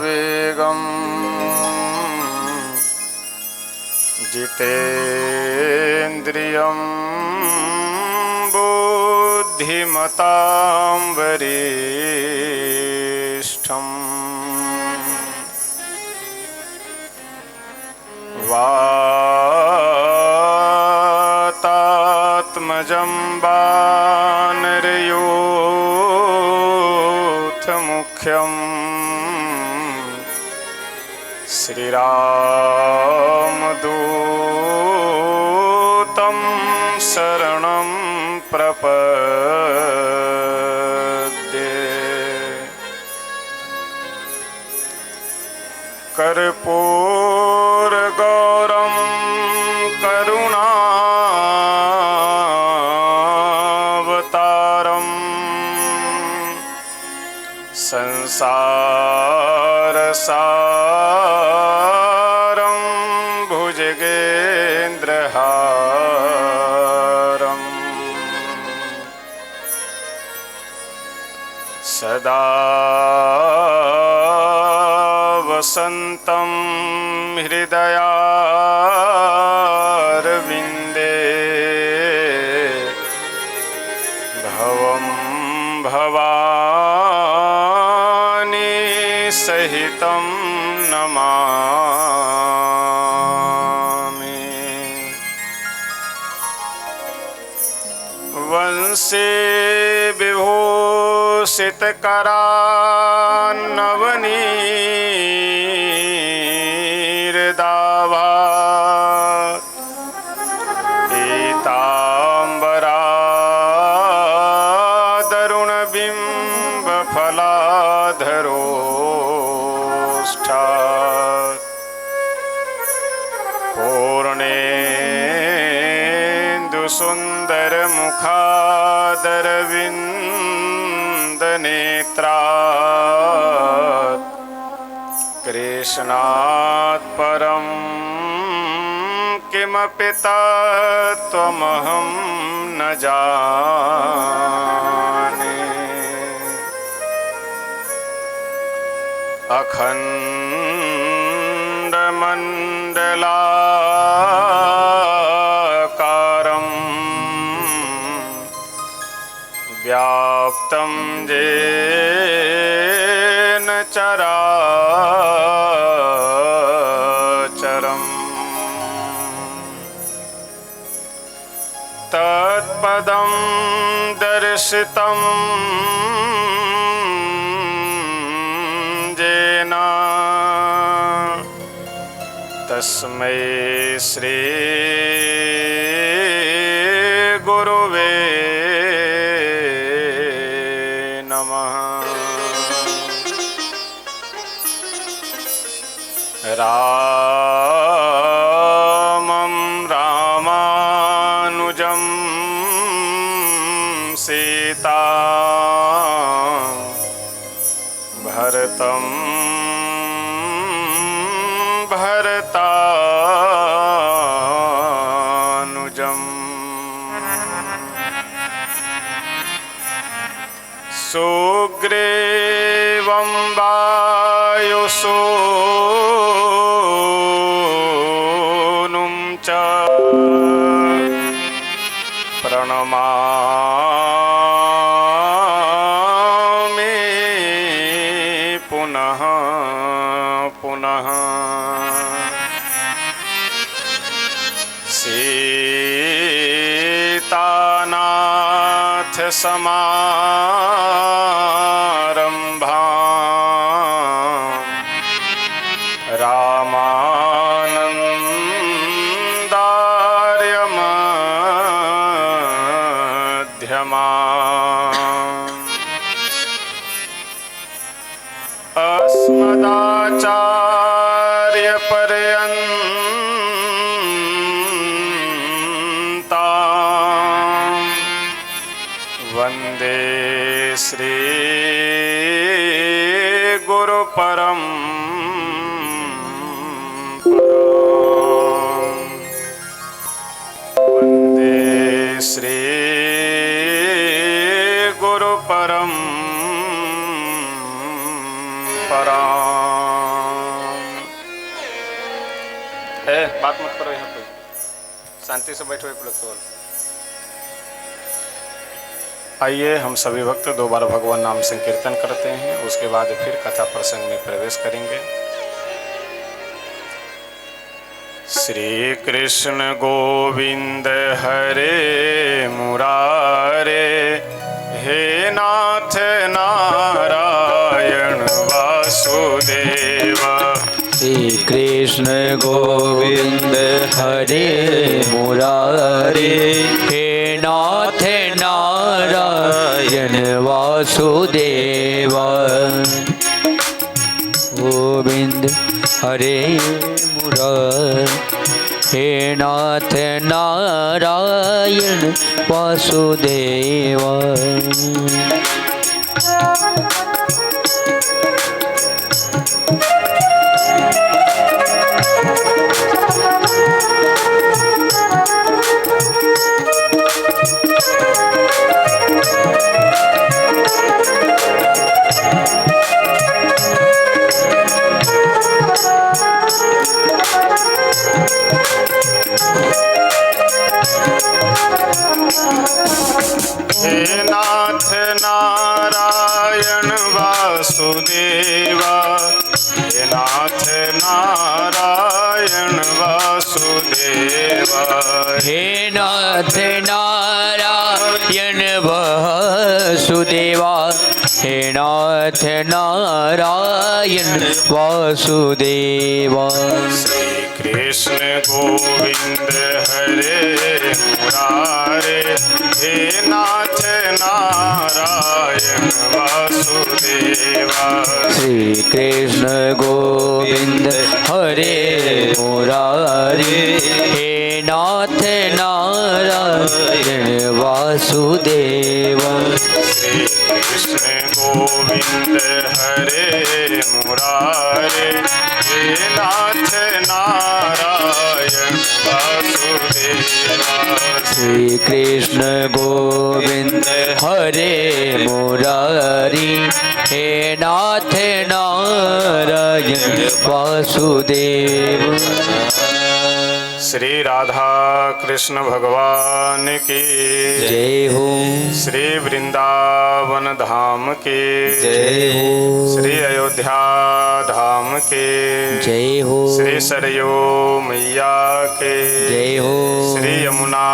वेगम् जितेन्द्रियं बुद्धिमतां वरिष्ठम् वातात्मजं वानरयूथमुख्यम् श्रीरामदूतं शरणं प्रपद्ये। कर्पूरगौरं करुणावतारम् संसारसारं भुजगेन्द्रहारम् सदा वसन्तं हृदयारविन्दे भवं भवानी सहितं नमामि। वंशे विभूषितकरान्नवनीरदाभा पीताम्बरादरुणबिम्बफलाधरोष्ठा पूर्णेन्दुसुन्दरमुखादरविन्दनेत्रा कृष्णात् परं किमपि तत्त्वमहं न जाने। अखण्डमण्डलाकारं व्याप्तं येन चराचरम् तत्पदं दर्शितं येन तस्मै श्री गुरुवे नमः। रामं रामानुजं सीतां भरतं भरतानुजम् सुग्रीवं वायुसूनुं च प्रणमामि पुनः पुनः। सीतानाथ समारम्भां रामानन्दार्यमध्यमाम् अस्मदाचार्यपर्यन्तां वन्दे श्री गुरुपरम्परां। वन्दे श्री गुरुपरम्परां। बात मत करो, यहाँ कोई शांति से बैठो एक लोग केवल। आइए हम सभी भक्त 2 बार भगवान नाम संकीर्तन करते हैं, उसके बाद फिर कथा प्रसंग में प्रवेश करेंगे। श्री कृष्ण गोविंद हरे मुरारे, हे नाथ नारायण वासुदेव। श्री कृष्ण गोविंद हरे मुरारे, हे नाथ नारायण वासुदेव। गोविंद हरे मुरारे, हे नाथ नारायण वासुदेव। हे नाथ नारायण वासुदेवा, हे नाथ नारायण वासुदेवा। हे नाथ नारायण वासुदेवा, हे नाथ नारायण वासुदेवा। श्री कृष्ण गोविंद हरे मुरारे, हे नाथ नारायण वासुदेवा। श्री कृष्ण गोविंद हरे मुरारे, हे नाथ नारायण वासुदेवा। श्री कृष्ण गोविंद हरे मुरारे, हे नाथ नारायण वासुदेवा। श्री कृष्ण गोविंद हरे मुरारी, हे नाथ नारायण वासुदेव। श्री राधा कृष्ण भगवान की जय हो। श्री वृंदावन धाम की जय हो। श्री अयोध्या धाम के जय हो। श्री सरयू मैया के जय हो। श्री यमुना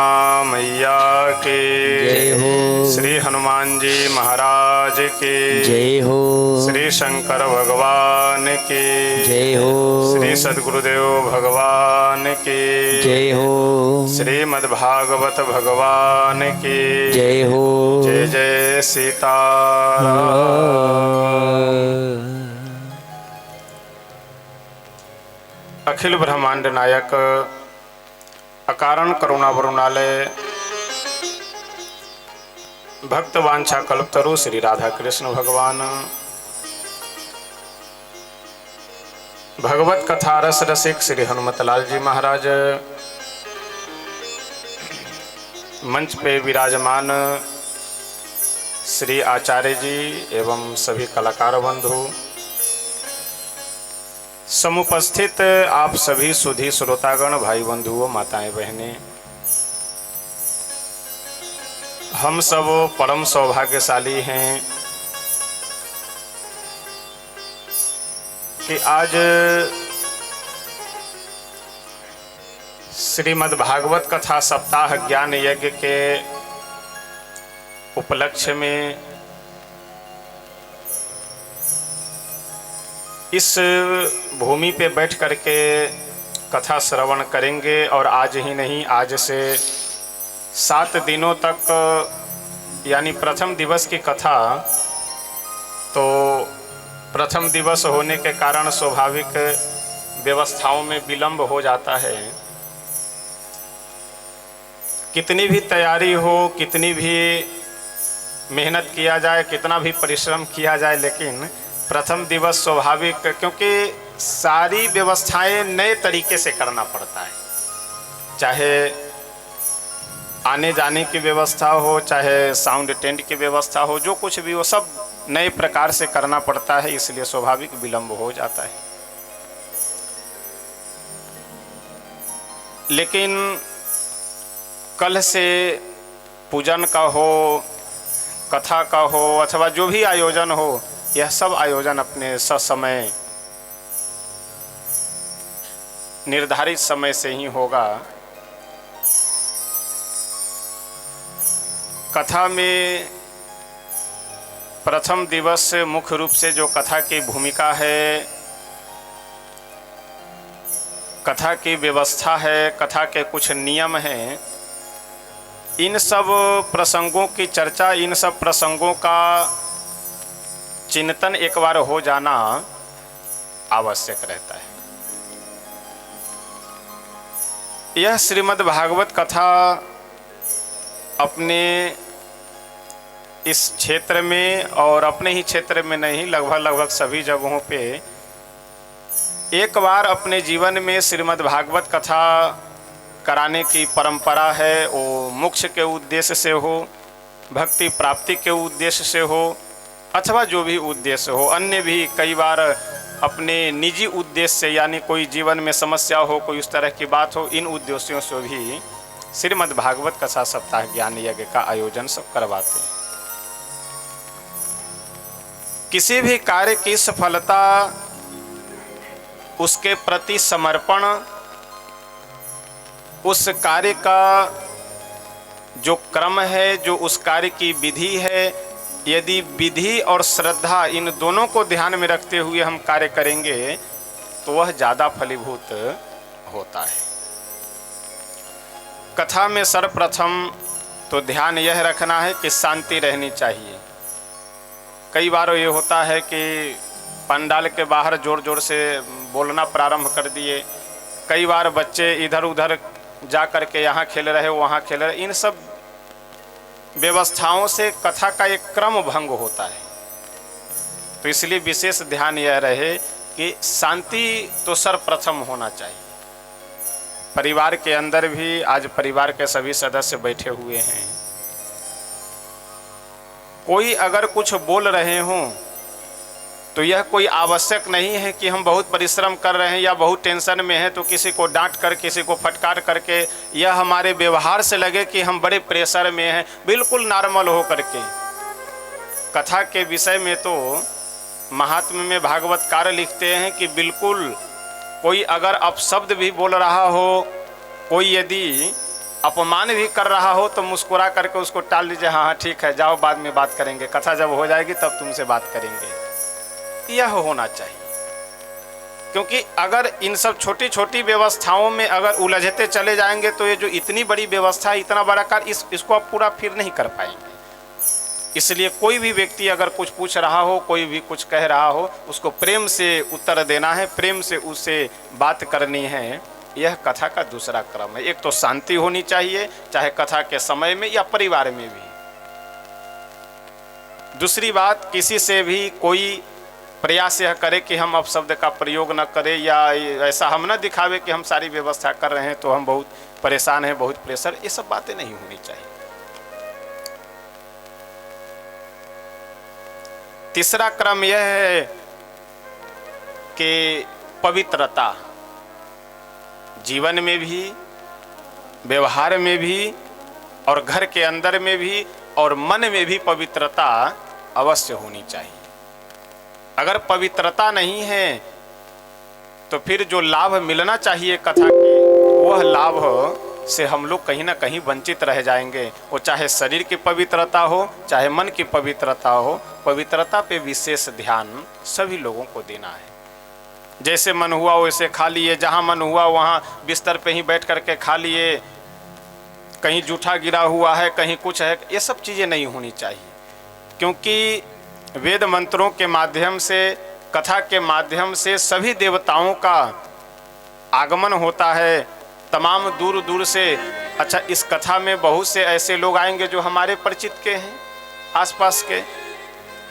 मैया के जय हो। श्री हनुमान जी महाराज के जय हो। श्री शंकर भगवान के जय हो। श्री सद्गुरुदेव भगवान के जय हो। श्रीमद्भागवत भगवान की जय हो। जय जय सीताराम। अखिल ब्रह्मांड नायक अकारण करुणा वरुणालय भक्त वांछा कल्पतरु श्री राधा कृष्ण भगवान भगवत कथा रस रसिक श्री हनुमतलाल जी महाराज, मंच पे विराजमान श्री आचार्य जी एवं सभी कलाकार बंधु, समुपस्थित आप सभी सुधी श्रोतागण, भाई बंधुओं, माताएं बहनें, हम सब परम सौभाग्यशाली हैं कि आज श्रीमद् भागवत कथा सप्ताह ज्ञान यज्ञ के उपलक्ष्य में इस भूमि पे बैठ करके कथा श्रवण करेंगे। और आज ही नहीं, आज से 7 दिनों तक, यानी प्रथम दिवस की कथा, तो प्रथम दिवस होने के कारण स्वाभाविक व्यवस्थाओं में विलंब हो जाता है। कितनी भी तैयारी हो, कितनी भी मेहनत किया जाए, कितना भी परिश्रम किया जाए, लेकिन प्रथम दिवस स्वाभाविक, क्योंकि सारी व्यवस्थाएं नए तरीके से करना पड़ता है। चाहे आने जाने की व्यवस्था हो, चाहे साउंड टेंट की व्यवस्था हो, जो कुछ भी हो, सब नए प्रकार से करना पड़ता है, इसलिए स्वाभाविक विलंब हो जाता है। लेकिन कल से पूजन का हो, कथा का हो, अथवा जो भी आयोजन हो, यह सब आयोजन अपने ससमय निर्धारित समय से ही होगा। कथा में प्रथम दिवस मुख्य रूप से जो कथा की भूमिका है, कथा की व्यवस्था है, कथा के कुछ नियम हैं, इन सब प्रसंगों की चर्चा, इन सब प्रसंगों का चिंतन एक बार हो जाना आवश्यक रहता है। यह श्रीमद् भागवत कथा अपने इस क्षेत्र में और अपने ही क्षेत्र में नहीं, लगभग सभी जगहों पे एक बार अपने जीवन में श्रीमद् भागवत कथा कराने की परंपरा है। वो मोक्ष के उद्देश्य से हो, भक्ति प्राप्ति के उद्देश्य से हो, अथवा जो भी उद्देश्य हो, अन्य भी कई बार अपने निजी उद्देश्य से, यानी कोई जीवन में समस्या हो, कोई उस तरह की बात हो, इन उद्देश्यों से भी श्रीमद् भागवत कथा सप्ताह ज्ञान यज्ञ का आयोजन सब करवाते हैं। किसी भी कार्य की सफलता, उसके प्रति समर्पण, उस कार्य का जो क्रम है, जो उस कार्य की विधि है, यदि विधि और श्रद्धा इन दोनों को ध्यान में रखते हुए हम कार्य करेंगे तो वह ज़्यादा फलीभूत होता है। कथा में सर्वप्रथम तो ध्यान यह रखना है कि शांति रहनी चाहिए। कई बार ये होता है कि पंडाल के बाहर जोर जोर से बोलना प्रारंभ कर दिए, कई बार बच्चे इधर उधर जा कर के यहाँ खेल रहे, वहाँ खेल रहे, इन सब व्यवस्थाओं से कथा का एक क्रम भंग होता है। तो इसलिए विशेष ध्यान यह रहे कि शांति तो सर्वप्रथम होना चाहिए। परिवार के अंदर भी आज परिवार के सभी सदस्य बैठे हुए हैं, कोई अगर कुछ बोल रहे हों तो यह कोई आवश्यक नहीं है कि हम बहुत परिश्रम कर रहे हैं या बहुत टेंशन में हैं तो किसी को डांट कर, किसी को फटकार करके, यह हमारे व्यवहार से लगे कि हम बड़े प्रेशर में हैं। बिल्कुल नॉर्मल हो करके कथा के विषय में तो महात्म्य में भागवतकार लिखते हैं कि बिल्कुल कोई अगर अपशब्द भी बोल रहा हो, कोई यदि अपमान भी कर रहा हो तो मुस्कुरा करके उसको टाल लीजिए, हाँ ठीक है, जाओ बाद में बात करेंगे, कथा जब हो जाएगी तब तुमसे बात करेंगे। यह होना चाहिए, क्योंकि अगर इन सब छोटी छोटी व्यवस्थाओं में अगर उलझते चले जाएंगे तो ये जो इतनी बड़ी व्यवस्था, इतना बड़ा कार्य, इसको आप पूरा फिर नहीं कर पाएंगे। इसलिए कोई भी व्यक्ति अगर कुछ पूछ रहा हो, कोई भी कुछ कह रहा हो, उसको प्रेम से उत्तर देना है, प्रेम से उससे बात करनी है। यह कथा का दूसरा क्रम है। एक तो शांति होनी चाहिए, चाहे कथा के समय में या परिवार में भी। दूसरी बात, किसी से भी कोई प्रयास यह करे कि हम अपशब्द का प्रयोग न करें या ऐसा हम न दिखावे कि हम सारी व्यवस्था कर रहे हैं तो हम बहुत परेशान हैं, बहुत प्रेशर, ये सब बातें नहीं होनी चाहिए। तीसरा क्रम यह है कि पवित्रता, जीवन में भी, व्यवहार में भी, और घर के अंदर में भी, और मन में भी पवित्रता अवश्य होनी चाहिए। अगर पवित्रता नहीं है तो फिर जो लाभ मिलना चाहिए कथा के, वह लाभ से हम लोग कहीं ना कहीं वंचित रह जाएंगे। वो चाहे शरीर की पवित्रता हो, चाहे मन की पवित्रता हो, पवित्रता पे विशेष ध्यान सभी लोगों को देना है। जैसे मन हुआ वैसे खा लिए, जहाँ मन हुआ वहाँ बिस्तर पे ही बैठ करके खा लिए, कहीं जूठा गिरा हुआ है, कहीं कुछ है, ये सब चीज़ें नहीं होनी चाहिए। क्योंकि वेद मंत्रों के माध्यम से, कथा के माध्यम से सभी देवताओं का आगमन होता है, तमाम दूर दूर से। अच्छा, इस कथा में बहुत से ऐसे लोग आएंगे जो हमारे परिचित के हैं, आसपास के,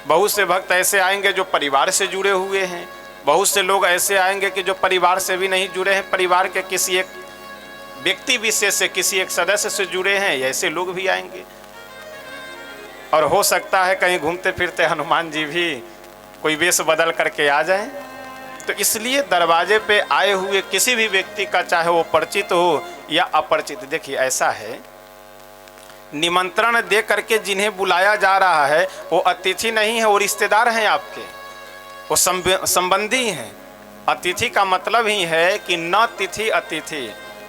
बहुत से भक्त ऐसे आएंगे जो परिवार से जुड़े हुए हैं, बहुत से लोग ऐसे आएंगे कि जो परिवार से भी नहीं जुड़े हैं, परिवार के किसी एक व्यक्ति विशेष से, किसी एक सदस्य से जुड़े हैं, ऐसे लोग भी आएंगे। और हो सकता है कहीं घूमते फिरते हनुमान जी भी कोई वेश बदल करके आ जाएं। तो इसलिए दरवाजे पे आए हुए किसी भी व्यक्ति का, चाहे वो परिचित हो या अपरिचित। देखिए ऐसा है, निमंत्रण दे करके जिन्हें बुलाया जा रहा है वो अतिथि नहीं है, वो रिश्तेदार हैं आपके, वो संबंधी हैं। अतिथि का मतलब ही है कि न तिथि अतिथि,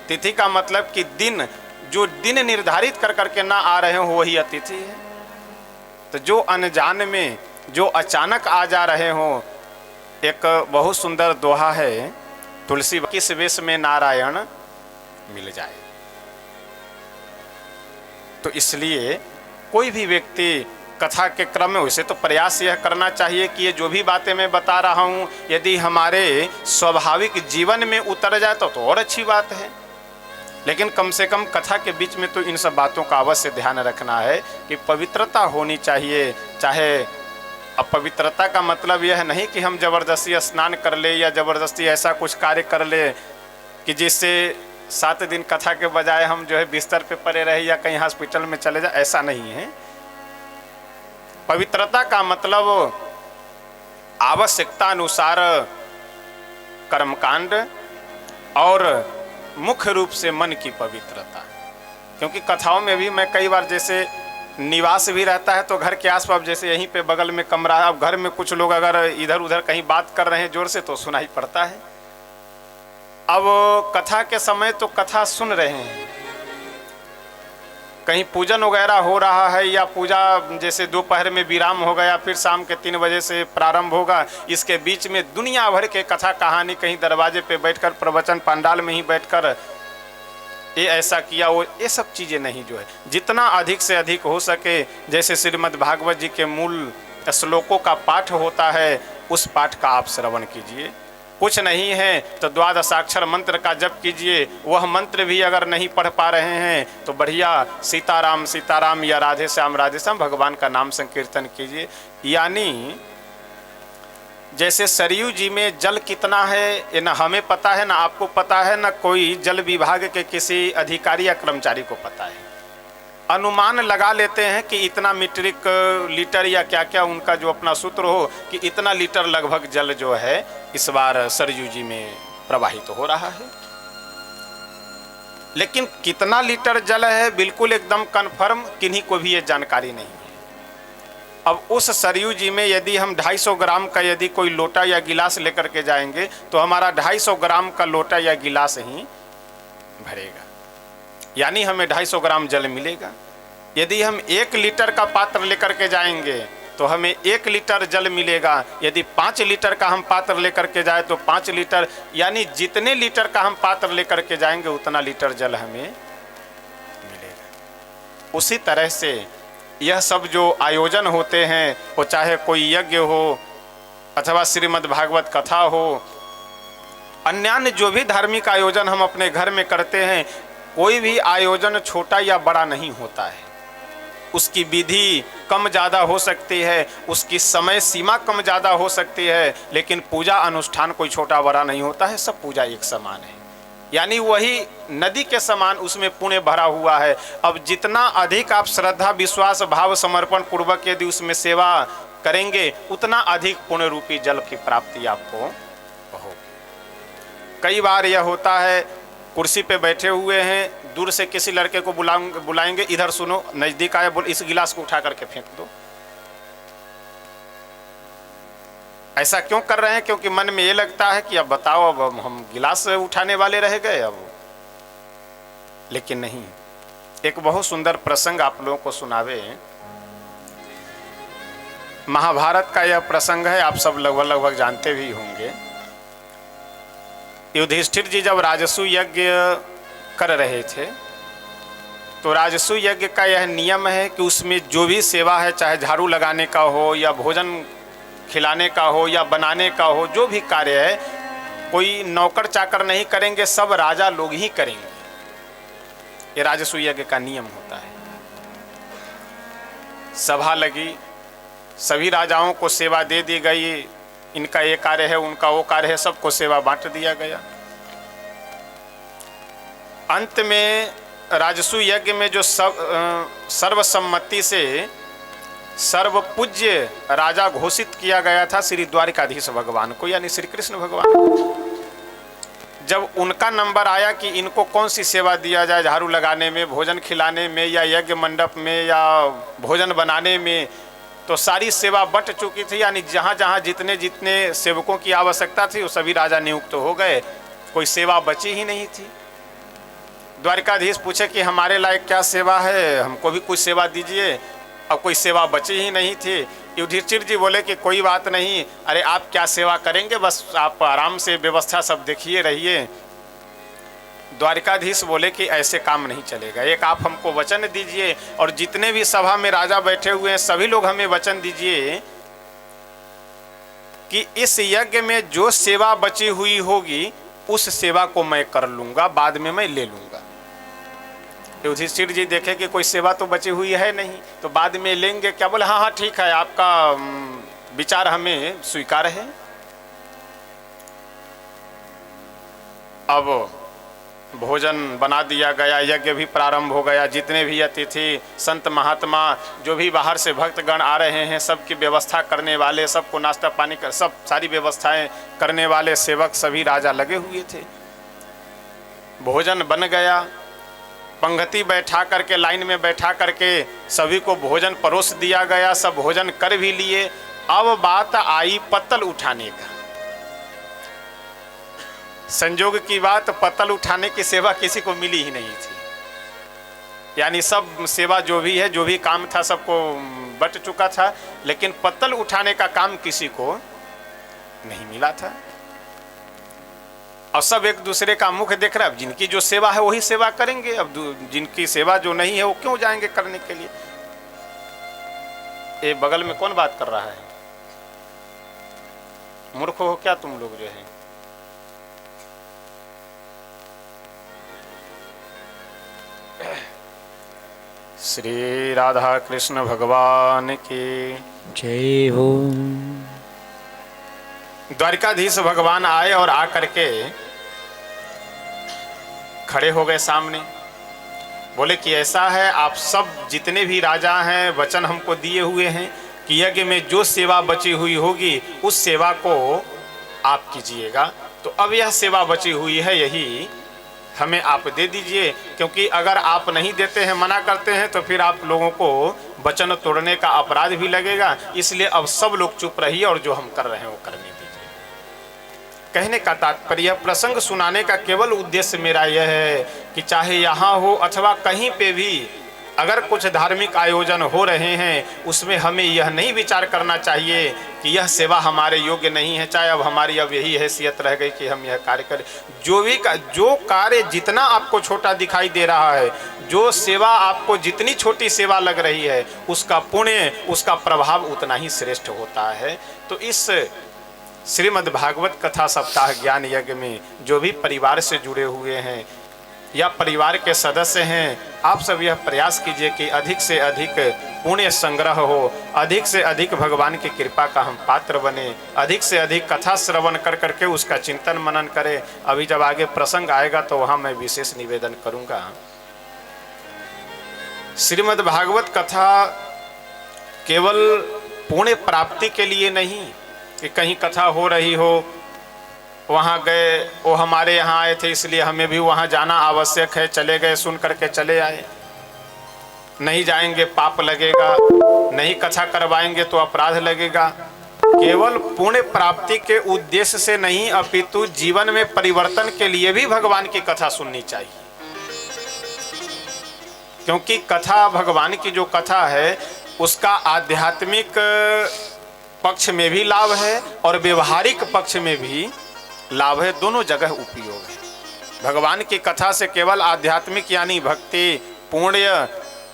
तिथि का मतलब कि दिन, जो दिन निर्धारित कर करके ना आ रहे हो वही अतिथि है। तो जो अनजान में, जो अचानक आ जा रहे हो, एक बहुत सुंदर दोहा है, तुलसी किस वेश में नारायण मिल जाए। तो इसलिए कोई भी व्यक्ति कथा के क्रम में, वैसे तो प्रयास यह करना चाहिए कि ये जो भी बातें मैं बता रहा हूँ यदि हमारे स्वाभाविक जीवन में उतर जाए तो और अच्छी बात है, लेकिन कम से कम कथा के बीच में तो इन सब बातों का अवश्य ध्यान रखना है कि पवित्रता होनी चाहिए। चाहे अपवित्रता का मतलब यह नहीं कि हम जबरदस्ती स्नान कर ले या जबरदस्ती ऐसा कुछ कार्य कर ले कि जिससे 7 दिन कथा के बजाय हम जो है बिस्तर पे पड़े रहे या कहीं हॉस्पिटल में चले जाए, ऐसा नहीं है। पवित्रता का मतलब आवश्यकता अनुसार कर्मकांड और मुख्य रूप से मन की पवित्रता। क्योंकि कथाओं में भी मैं कई बार, जैसे निवास भी रहता है तो घर के आसपास, जैसे यहीं पे बगल में कमरा है, अब घर में कुछ लोग अगर इधर उधर कहीं बात कर रहे हैं जोर से तो सुनाई पड़ता है। अब कथा के समय तो कथा सुन रहे हैं, कहीं पूजन वगैरह हो रहा है या पूजा जैसे दोपहर में विराम हो गया, फिर शाम के 3 बजे से प्रारंभ होगा, इसके बीच में दुनिया भर के कथा कहानी, कहीं दरवाजे पे बैठकर प्रवचन पंडाल में ही बैठकर ये ऐसा किया वो, ये सब चीज़ें नहीं। जो है जितना अधिक से अधिक हो सके, जैसे श्रीमद् भागवत जी के मूल श्लोकों का पाठ होता है, उस पाठ का आप श्रवण कीजिए। कुछ नहीं है तो 12 मंत्र का जप कीजिए। वह मंत्र भी अगर नहीं पढ़ पा रहे हैं तो बढ़िया सीताराम सीताराम या राधे श्याम भगवान का नाम संकीर्तन कीजिए। यानी जैसे सरयू जी में जल कितना है ये ना हमें पता है, ना आपको पता है, ना कोई जल विभाग के किसी अधिकारी या कर्मचारी को पता है। अनुमान लगा लेते हैं कि इतना मीट्रिक लीटर या क्या क्या उनका जो अपना सूत्र हो कि इतना लीटर लगभग जल जो है इस बार सरयू जी में प्रवाहित हो रहा है। लेकिन कितना लीटर जल है बिल्कुल एकदम कन्फर्म किन्हीं को भी ये जानकारी नहीं है। अब उस सरयू जी में यदि हम 250 ग्राम का यदि कोई लोटा या गिलास लेकर के जाएंगे तो हमारा 250 ग्राम का लोटा या गिलास ही भरेगा, यानी हमें 250 ग्राम जल मिलेगा। यदि हम 1 लीटर का पात्र लेकर के जाएंगे तो हमें 1 लीटर जल मिलेगा। यदि 5 लीटर का हम पात्र लेकर के जाए तो 5 लीटर, यानी जितने लीटर का हम पात्र लेकर के जाएंगे उतना लीटर जल हमें मिलेगा। उसी तरह से यह सब जो आयोजन होते हैं, वो चाहे कोई यज्ञ हो अथवा श्रीमद् भागवत कथा हो, अन्य जो भी धार्मिक आयोजन हम अपने घर में करते हैं, कोई भी आयोजन छोटा या बड़ा नहीं होता है। उसकी विधि कम ज़्यादा हो सकती है, उसकी समय सीमा कम ज़्यादा हो सकती है, लेकिन पूजा अनुष्ठान कोई छोटा बड़ा नहीं होता है, सब पूजा एक समान है। यानी वही नदी के समान उसमें पुण्य भरा हुआ है। अब जितना अधिक आप श्रद्धा विश्वास भाव समर्पण पूर्वक यदि उसमें सेवा करेंगे उतना अधिक पुण्य रूपी जल की प्राप्ति आपको होगी। कई बार यह होता है, कुर्सी पे बैठे हुए हैं, दूर से किसी लड़के को बुलाएंगे, इधर सुनो, नज़दीक आए, बोल इस गिलास को उठा करके फेंक दो। ऐसा क्यों कर रहे हैं? क्योंकि मन में ये लगता है कि अब बताओ, अब हम गिलास उठाने वाले रह गए अब। लेकिन नहीं, एक बहुत सुंदर प्रसंग आप लोगों को सुनावे। महाभारत का यह प्रसंग है, आप सब लगभग जानते भी होंगे। युधिष्ठिर जी जब राजसू यज्ञ कर रहे थे तो राजसू यज्ञ का यह नियम है कि उसमें जो भी सेवा है, चाहे झाड़ू लगाने का हो या भोजन खिलाने का हो या बनाने का हो, जो भी कार्य है, कोई नौकर चाकर नहीं करेंगे, सब राजा लोग ही करेंगे। ये राजसू यज्ञ का नियम होता है। सभा लगी, सभी राजाओं को सेवा दे दी गई, इनका ये कार्य है, उनका वो कार्य है, सबको सेवा बांट दिया गया। अंत में राजसू यज्ञ में जो सर्वसम्मति से सर्व पूज्य राजा घोषित किया गया था श्री द्वारिकाधीश भगवान को, यानी श्री कृष्ण भगवान। जब उनका नंबर आया कि इनको कौन सी सेवा दिया जाए, झाड़ू लगाने में, भोजन खिलाने में, या यज्ञ मंडप में, या भोजन बनाने में, तो सारी सेवा बट चुकी थी। यानी जहाँ जहाँ जितने जितने सेवकों की आवश्यकता थी वो सभी राजा नियुक्त हो गए, कोई सेवा बची ही नहीं थी। द्वारिकाधीश पूछे कि हमारे लायक क्या सेवा है, हमको भी कुछ सेवा दीजिए। अब कोई सेवा बची ही नहीं थी। युधिष्ठिर जी बोले कि कोई बात नहीं, अरे आप क्या सेवा करेंगे, बस आप आराम से व्यवस्था सब देखिए रहिए। द्वारिकाधीश बोले कि ऐसे काम नहीं चलेगा, एक आप हमको वचन दीजिए, और जितने भी सभा में राजा बैठे हुए हैं सभी लोग हमें वचन दीजिए कि इस यज्ञ में जो सेवा बची हुई होगी उस सेवा को मैं कर लूंगा, बाद में मैं ले लूंगा। युधिष्ठिर जी देखे कि कोई सेवा तो बची हुई है नहीं, तो बाद में लेंगे क्या। बोले हाँ हाँ ठीक है, आपका विचार हमें स्वीकार है। अब भोजन बना दिया गया, यज्ञ भी प्रारंभ हो गया। जितने भी अतिथि संत महात्मा जो भी बाहर से भक्तगण आ रहे हैं सबकी व्यवस्था करने वाले, सबको नाश्ता पानी कर, सब सारी व्यवस्थाएं करने वाले सेवक सभी राजा लगे हुए थे। भोजन बन गया, पंक्ति बैठा करके, लाइन में बैठा करके सभी को भोजन परोस दिया गया। सब भोजन कर भी लिए। अब बात आई पत्तल उठाने का। संजोग की बात, पत्तल उठाने की सेवा किसी को मिली ही नहीं थी। यानी सब सेवा जो भी है, जो भी काम था सबको बट चुका था, लेकिन पत्तल उठाने का काम किसी को नहीं मिला था। और सब एक दूसरे का मुख देख रहा है। अब जिनकी जो सेवा है वही सेवा करेंगे, अब जिनकी सेवा जो नहीं है वो क्यों जाएंगे करने के लिए। ये बगल में कौन बात कर रहा है? मूर्ख हो क्या तुम लोग जो है? श्री राधा कृष्ण भगवान की जय हो। द्वारिकाधीश भगवान आए और आकर के खड़े हो गए सामने। बोले कि ऐसा है, आप सब जितने भी राजा हैं वचन हमको दिए हुए हैं कि यज्ञ में जो सेवा बची हुई होगी उस सेवा को आप कीजिएगा। तो अब यह सेवा बची हुई है, यही हमें आप दे दीजिए, क्योंकि अगर आप नहीं देते हैं, मना करते हैं, तो फिर आप लोगों को वचन तोड़ने का अपराध भी लगेगा। इसलिए अब सब लोग चुप रहिए और जो हम कर रहे हैं वो करने दीजिए। कहने का तात्पर्य, प्रसंग सुनाने का केवल उद्देश्य मेरा यह है कि चाहे यहाँ हो अथवा कहीं पे भी अगर कुछ धार्मिक आयोजन हो रहे हैं उसमें हमें यह नहीं विचार करना चाहिए कि यह सेवा हमारे योग्य नहीं है। चाहे अब हमारी अब यही हैसियत रह गई कि हम यह कार्य करें। जो कार्य जितना आपको छोटा दिखाई दे रहा है, जो सेवा आपको जितनी छोटी सेवा लग रही है, उसका पुण्य, उसका प्रभाव उतना ही श्रेष्ठ होता है। तो इस श्रीमद् भागवत कथा सप्ताह ज्ञान यज्ञ में जो भी परिवार से जुड़े हुए हैं या परिवार के सदस्य हैं, आप सब यह प्रयास कीजिए कि अधिक से अधिक पुण्य संग्रह हो, अधिक से अधिक भगवान की कृपा का हम पात्र बने, अधिक से अधिक कथा श्रवण कर करके उसका चिंतन मनन करें। अभी जब आगे प्रसंग आएगा तो वहाँ मैं विशेष निवेदन करूँगा। श्रीमद् भागवत कथा केवल पुण्य प्राप्ति के लिए नहीं कि कहीं कथा हो रही हो, वहाँ गए, वो हमारे यहाँ आए थे इसलिए हमें भी वहाँ जाना आवश्यक है, चले गए, सुन करके चले आए। नहीं जाएंगे पाप लगेगा, नहीं कथा करवाएंगे तो अपराध लगेगा। केवल पुण्य प्राप्ति के उद्देश्य से नहीं, अपितु जीवन में परिवर्तन के लिए भी भगवान की कथा सुननी चाहिए। क्योंकि कथा, भगवान की जो कथा है उसका आध्यात्मिक पक्ष में भी लाभ है और व्यवहारिक पक्ष में भी लाभ है, दोनों जगह उपयोग है। भगवान की कथा से केवल आध्यात्मिक यानी भक्ति, पुण्य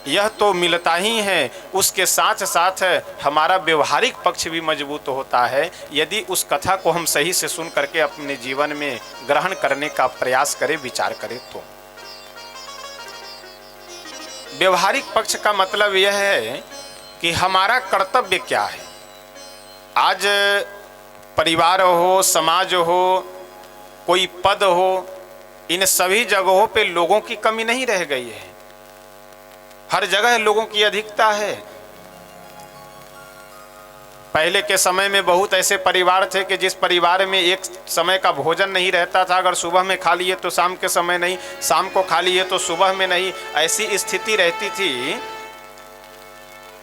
यह तो मिलता ही है, उसके साथ साथ हमारा व्यवहारिक पक्ष भी मजबूत होता है यदि उस कथा को हम सही से सुन करके अपने जीवन में ग्रहण करने का प्रयास करें, विचार करें। तो व्यवहारिक पक्ष का मतलब यह है कि हमारा कर्तव्य क्या है। आज परिवार हो, समाज हो, कोई पद हो, इन सभी जगहों पे लोगों की कमी नहीं रह गई है, हर जगह लोगों की अधिकता है। पहले के समय में बहुत ऐसे परिवार थे कि जिस परिवार में एक समय का भोजन नहीं रहता था, अगर सुबह में खा लिए तो शाम के समय नहीं, शाम को खा लिए तो सुबह में नहीं, ऐसी स्थिति रहती थी।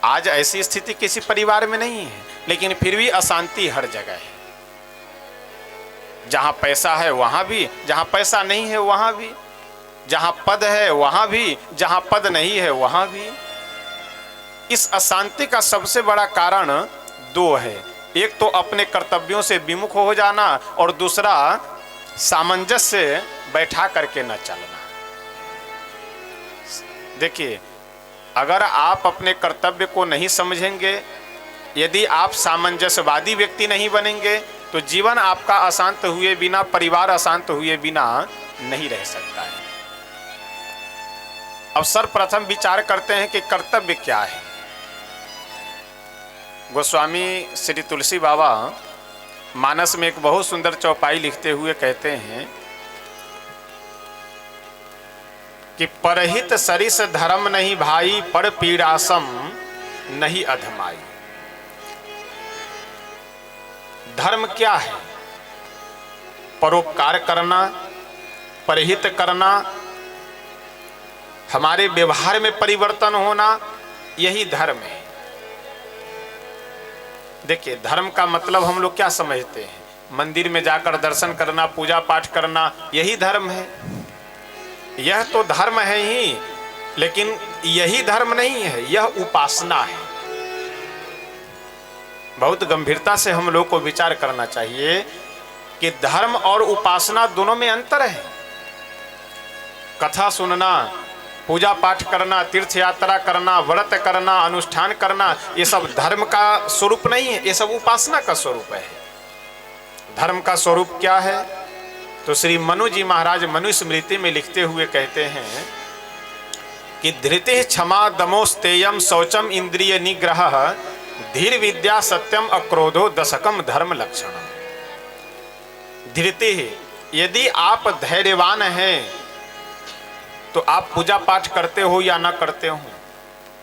आज ऐसी स्थिति किसी परिवार में नहीं है, लेकिन फिर भी अशांति हर जगह है। जहां पैसा है वहां भी, जहां पैसा नहीं है वहां भी, जहां पद है वहां भी, जहां पद नहीं है वहां भी। इस अशांति का सबसे बड़ा कारण दो है। एक तो अपने कर्तव्यों से विमुख हो जाना, और दूसरा सामंजस्य बैठा करके न चलना। देखिए, अगर आप अपने कर्तव्य को नहीं समझेंगे, यदि आप सामंजस्यवादी व्यक्ति नहीं बनेंगे, तो जीवन आपका अशांत हुए बिना, परिवार अशांत हुए बिना नहीं रह सकता है। अब सर्वप्रथम विचार करते हैं कि कर्तव्य क्या है। गोस्वामी श्री तुलसी बाबा मानस में एक बहुत सुंदर चौपाई लिखते हुए कहते हैं कि परहित सरिस धर्म नहीं भाई, पर पीड़ासम नहीं अधमाई। धर्म क्या है? परोपकार करना, परहित करना, हमारे व्यवहार में परिवर्तन होना, यही धर्म है। देखिए, धर्म का मतलब हम लोग क्या समझते हैं? मंदिर में जाकर दर्शन करना, पूजा पाठ करना, यही धर्म है। यह तो धर्म है ही, लेकिन यही धर्म नहीं है, यह उपासना है। बहुत गंभीरता से हम लोग को विचार करना चाहिए कि धर्म और उपासना दोनों में अंतर है। कथा सुनना, पूजा पाठ करना, तीर्थ यात्रा करना, व्रत करना, अनुष्ठान करना, ये सब धर्म का स्वरूप नहीं है, ये सब उपासना का स्वरूप है। धर्म का स्वरूप क्या है? तो श्री मनु जी महाराज मनु स्मृति में लिखते हुए कहते हैं कि धृति क्षमा दमोस्तेयम शौचम इंद्रिय निग्रह धीर विद्या सत्यम अक्रोधो दशकम धर्म लक्षणम। धृति, यदि आप धैर्यवान हैं तो आप पूजा पाठ करते हो या ना करते हो,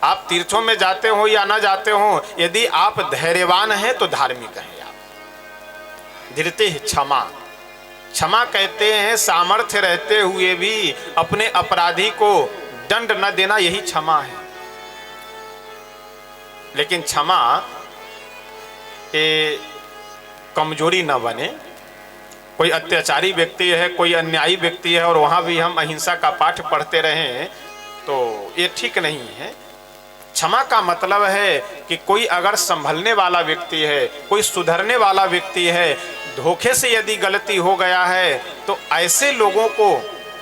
आप तीर्थों में जाते हो या ना जाते हो, यदि आप धैर्यवान हैं तो धार्मिक हैं आप। धृति क्षमा, क्षमा कहते हैं सामर्थ्य रहते हुए भी अपने अपराधी को दंड न देना, यही क्षमा है। लेकिन क्षमा ये कमजोरी न बने। कोई अत्याचारी व्यक्ति है, कोई अन्यायी व्यक्ति है, और वहाँ भी हम अहिंसा का पाठ पढ़ते रहें, तो ये ठीक नहीं है। क्षमा का मतलब है कि कोई अगर संभलने वाला व्यक्ति है, कोई सुधरने वाला व्यक्ति है, धोखे से यदि गलती हो गया है, तो ऐसे लोगों को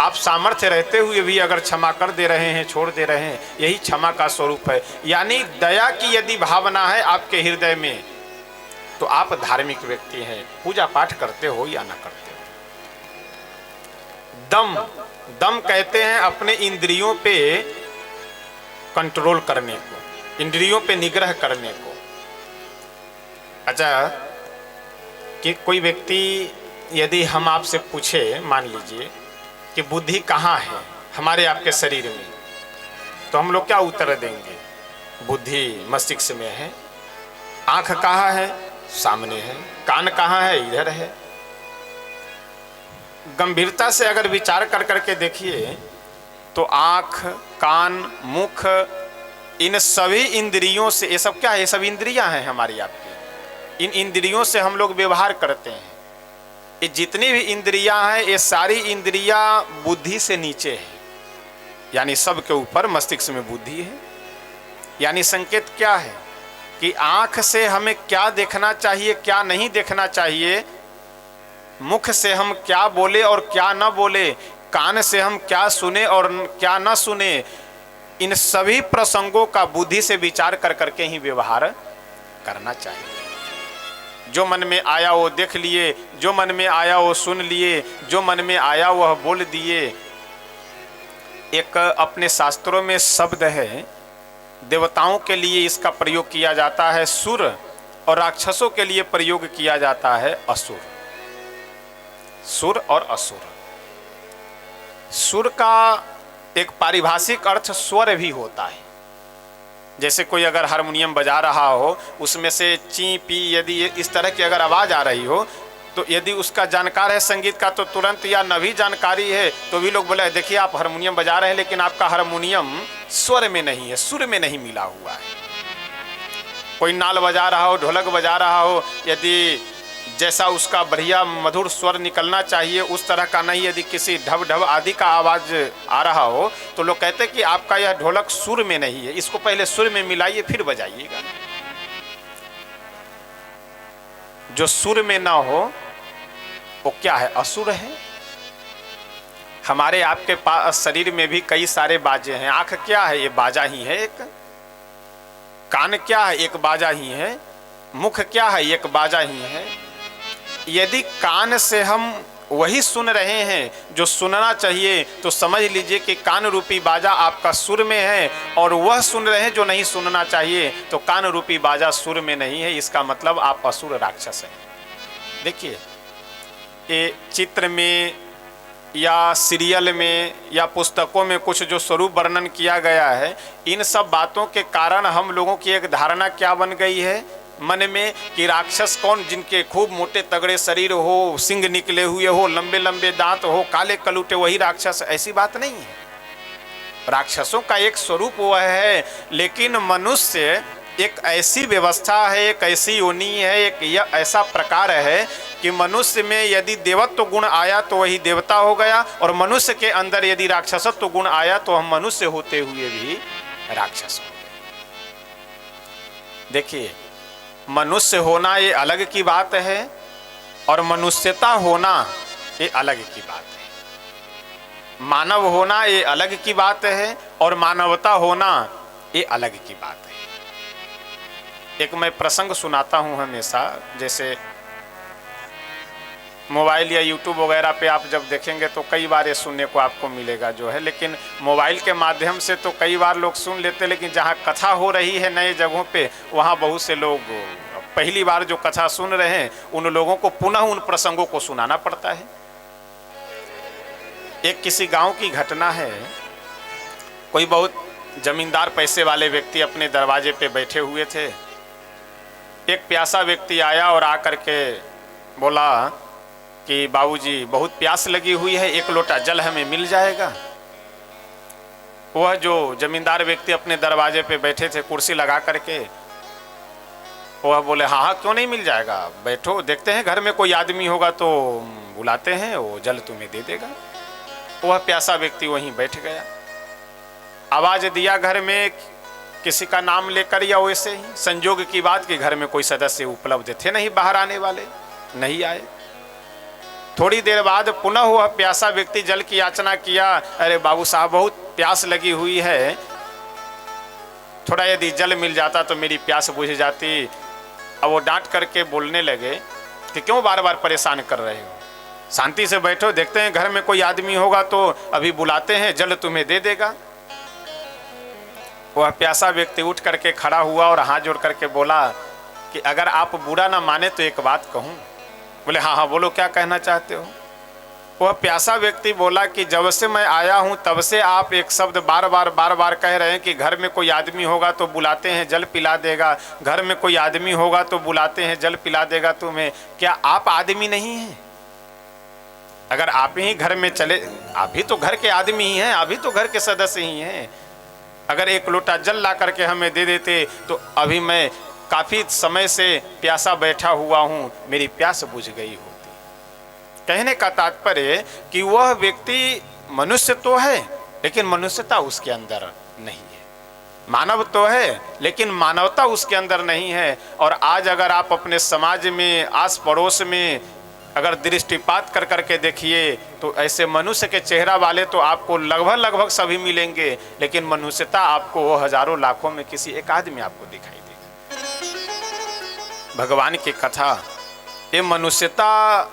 आप सामर्थ्य रहते हुए भी अगर क्षमा कर दे रहे हैं, छोड़ दे रहे हैं, यही क्षमा का स्वरूप है। यानी दया की यदि भावना है आपके हृदय में, तो आप धार्मिक व्यक्ति हैं, पूजा पाठ करते हो या ना करते हो। दम, दम कहते हैं अपने इंद्रियों पे कंट्रोल करने को, इंद्रियों पे निग्रह करने को। अच्छा, कि कोई व्यक्ति यदि हम आपसे पूछे, मान लीजिए कि बुद्धि कहाँ है हमारे आपके शरीर में, तो हम लोग क्या उत्तर देंगे? बुद्धि मस्तिष्क में है। आंख कहाँ है? सामने है। कान कहाँ है? इधर है। गंभीरता से अगर विचार कर करके देखिए तो आंख, कान, मुख, इन सभी इंद्रियों से, ये सब क्या है? ये सब इंद्रियां हैं हमारी आपकी। इन इंद्रियों से हम लोग व्यवहार करते हैं। ये जितनी भी इंद्रियां हैं, ये सारी इंद्रियां बुद्धि से नीचे है, यानी सबके ऊपर मस्तिष्क में बुद्धि है। यानी संकेत क्या है कि आंख से हमें क्या देखना चाहिए, क्या नहीं देखना चाहिए, मुख से हम क्या बोले और क्या न बोले, कान से हम क्या सुने और क्या न सुने, इन सभी प्रसंगों का बुद्धि से विचार कर करके ही व्यवहार करना चाहिए। जो मन में आया वो देख लिए, जो मन में आया वो सुन लिए, जो मन में आया वह बोल दिए। एक अपने शास्त्रों में शब्द है, देवताओं के लिए इसका प्रयोग किया जाता है सुर, और राक्षसों के लिए प्रयोग किया जाता है असुर। सुर और असुर। सुर का एक पारिभाषिक अर्थ स्वर भी होता है। जैसे कोई अगर हारमोनियम बजा रहा हो, उसमें से ची पी यदि इस तरह की अगर आवाज़ आ रही हो, तो यदि उसका जानकार है संगीत का तो तुरंत, या न भी जानकारी है तो भी लोग बोले देखिए आप हारमोनियम बजा रहे हैं लेकिन आपका हारमोनियम स्वर में नहीं है, सुर में नहीं मिला हुआ है। कोई नाल बजा रहा हो, ढोलक बजा रहा हो, यदि जैसा उसका बढ़िया मधुर स्वर निकलना चाहिए उस तरह का नहीं, यदि किसी ढब ढब आदि का आवाज़ आ रहा हो तो लोग कहते हैं कि आपका यह ढोलक सुर में नहीं है, इसको पहले सुर में मिलाइए फिर बजाइएगा। जो सुर में ना हो वो क्या है? असुर है। हमारे आपके पास शरीर में भी कई सारे बाजे हैं। आंख क्या है? ये बाजा ही है एक। कान क्या है? एक बाजा ही है। मुख क्या है? एक बाजा ही है। यदि कान से हम वही सुन रहे हैं जो सुनना चाहिए तो समझ लीजिए कि कान रूपी बाजा आपका सुर में है, और वह सुन रहे हैं जो नहीं सुनना चाहिए तो कान रूपी बाजा सुर में नहीं है। इसका मतलब आप असुर राक्षस हैं। देखिए, ये चित्र में या सीरियल में या पुस्तकों में कुछ जो स्वरूप वर्णन किया गया है, इन सब बातों के कारण हम लोगों की एक धारणा क्या बन गई है मन में कि राक्षस कौन? जिनके खूब मोटे तगड़े शरीर हो, सिंग निकले हुए हो, लंबे लंबे दांत हो, काले कलूटे, वही राक्षस। ऐसी बात नहीं है। राक्षसों का एक स्वरूप वह है, लेकिन मनुष्य एक ऐसी व्यवस्था है, एक ऐसी योनि है, एक यह ऐसा प्रकार है कि मनुष्य में यदि देवत्व गुण आया तो वही देवता हो गया, और मनुष्य के अंदर यदि राक्षसत्व गुण आया तो हम मनुष्य होते हुए भी राक्षस हो गए। देखिए, मनुष्य होना ये अलग की बात है और मनुष्यता होना ये अलग की बात है। मानव होना ये अलग की बात है और मानवता होना ये अलग की बात है। एक मैं प्रसंग सुनाता हूँ हमेशा, जैसे मोबाइल या यूट्यूब वगैरह पे आप जब देखेंगे तो कई बार ये सुनने को आपको मिलेगा जो है, लेकिन मोबाइल के माध्यम से तो कई बार लोग सुन लेते, लेकिन जहाँ कथा हो रही है नए जगहों पे, वहाँ बहुत से लोग पहली बार जो कथा सुन रहे हैं उन लोगों को पुनः उन प्रसंगों को सुनाना पड़ता है। एक किसी गांव की घटना है। कोई बहुत जमींदार पैसे वाले व्यक्ति अपने दरवाजे पे बैठे हुए थे। एक प्यासा व्यक्ति आया और आकर के बोला कि बाबूजी बहुत प्यास लगी हुई है, एक लोटा जल हमें मिल जाएगा? वह जो जमींदार व्यक्ति अपने दरवाजे पे बैठे थे कुर्सी लगा करके, वह बोले हाँ हाँ क्यों नहीं मिल जाएगा, बैठो, देखते हैं घर में कोई आदमी होगा तो बुलाते हैं, वो जल तुम्हें दे देगा। वह प्यासा व्यक्ति वहीं बैठ गया। आवाज दिया घर में किसी का नाम लेकर, या वैसे ही संजोग की बात कि घर में कोई सदस्य उपलब्ध थे नहीं बाहर आने वाले, नहीं आए। थोड़ी देर बाद पुनः वह प्यासा व्यक्ति जल की याचना किया। अरे बाबू साहब बहुत प्यास लगी हुई है, थोड़ा यदि जल मिल जाता तो मेरी प्यास बुझ जाती। अब वो डांट करके बोलने लगे कि क्यों बार बार परेशान कर रहे हो, शांति से बैठो, देखते हैं घर में कोई आदमी होगा तो अभी बुलाते हैं, जल तुम्हें दे देगा। वह प्यासा व्यक्ति उठ करके खड़ा हुआ और हाथ जोड़ करके बोला कि अगर आप बुरा ना माने तो एक बात कहूँ। बोले हाँ हाँ बोलो, क्या कहना चाहते हो? वह प्यासा व्यक्ति बोला कि जब से मैं आया हूँ तब से आप एक शब्द बार बार कह रहे हैं कि घर में कोई आदमी होगा तो बुलाते हैं जल पिला देगा, घर में कोई आदमी होगा तो बुलाते हैं जल पिला देगा तुम्हें। क्या आप आदमी नहीं हैं? अगर आप ही घर में चले, आप भी तो घर के आदमी ही हैं, आप भी तो घर के सदस्य ही हैं। अगर एक लोटा जल ला करके हमें दे देते तो अभी मैं काफ़ी समय से प्यासा बैठा हुआ हूँ, मेरी प्यास बुझ गई होती। कहने का तात्पर्य कि वह व्यक्ति मनुष्य तो है लेकिन मनुष्यता उसके अंदर नहीं है, मानव तो है लेकिन मानवता उसके अंदर नहीं है। और आज अगर आप अपने समाज में, आस पड़ोस में अगर दृष्टिपात कर करके देखिए तो ऐसे मनुष्य के चेहरा वाले तो आपको लगभग सभी मिलेंगे, लेकिन मनुष्यता आपको वो हजारों लाखों में किसी एक आदमी आपको दिखाई देगा। भगवान की कथा, ये मनुष्यता,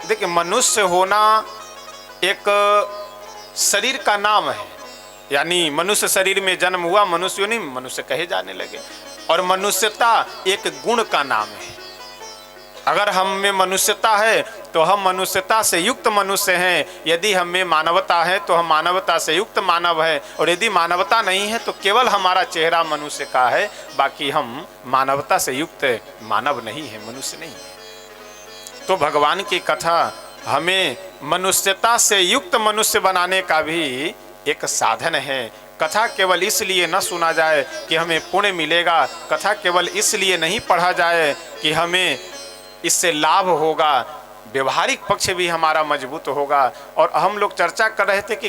देखिए मनुष्य होना एक शरीर का नाम है, यानी मनुष्य शरीर में जन्म हुआ, मनुष्य नहीं मनुष्य कहे जाने लगे। और मनुष्यता एक गुण का नाम है। अगर हम में मनुष्यता है तो हम मनुष्यता से युक्त मनुष्य हैं, यदि हम में मानवता है तो हम मानवता से युक्त मानव है, और यदि मानवता नहीं है तो केवल हमारा चेहरा मनुष्य का है, बाकी हम मानवता से युक्त मानव नहीं है, मनुष्य नहीं है। तो भगवान की कथा हमें मनुष्यता से युक्त मनुष्य बनाने का भी एक साधन है। कथा केवल इसलिए न सुना जाए कि हमें पुण्य मिलेगा, कथा केवल इसलिए नहीं पढ़ा जाए कि हमें इससे लाभ होगा, व्यवहारिक पक्ष भी हमारा मजबूत होगा। और हम लोग चर्चा कर रहे थे कि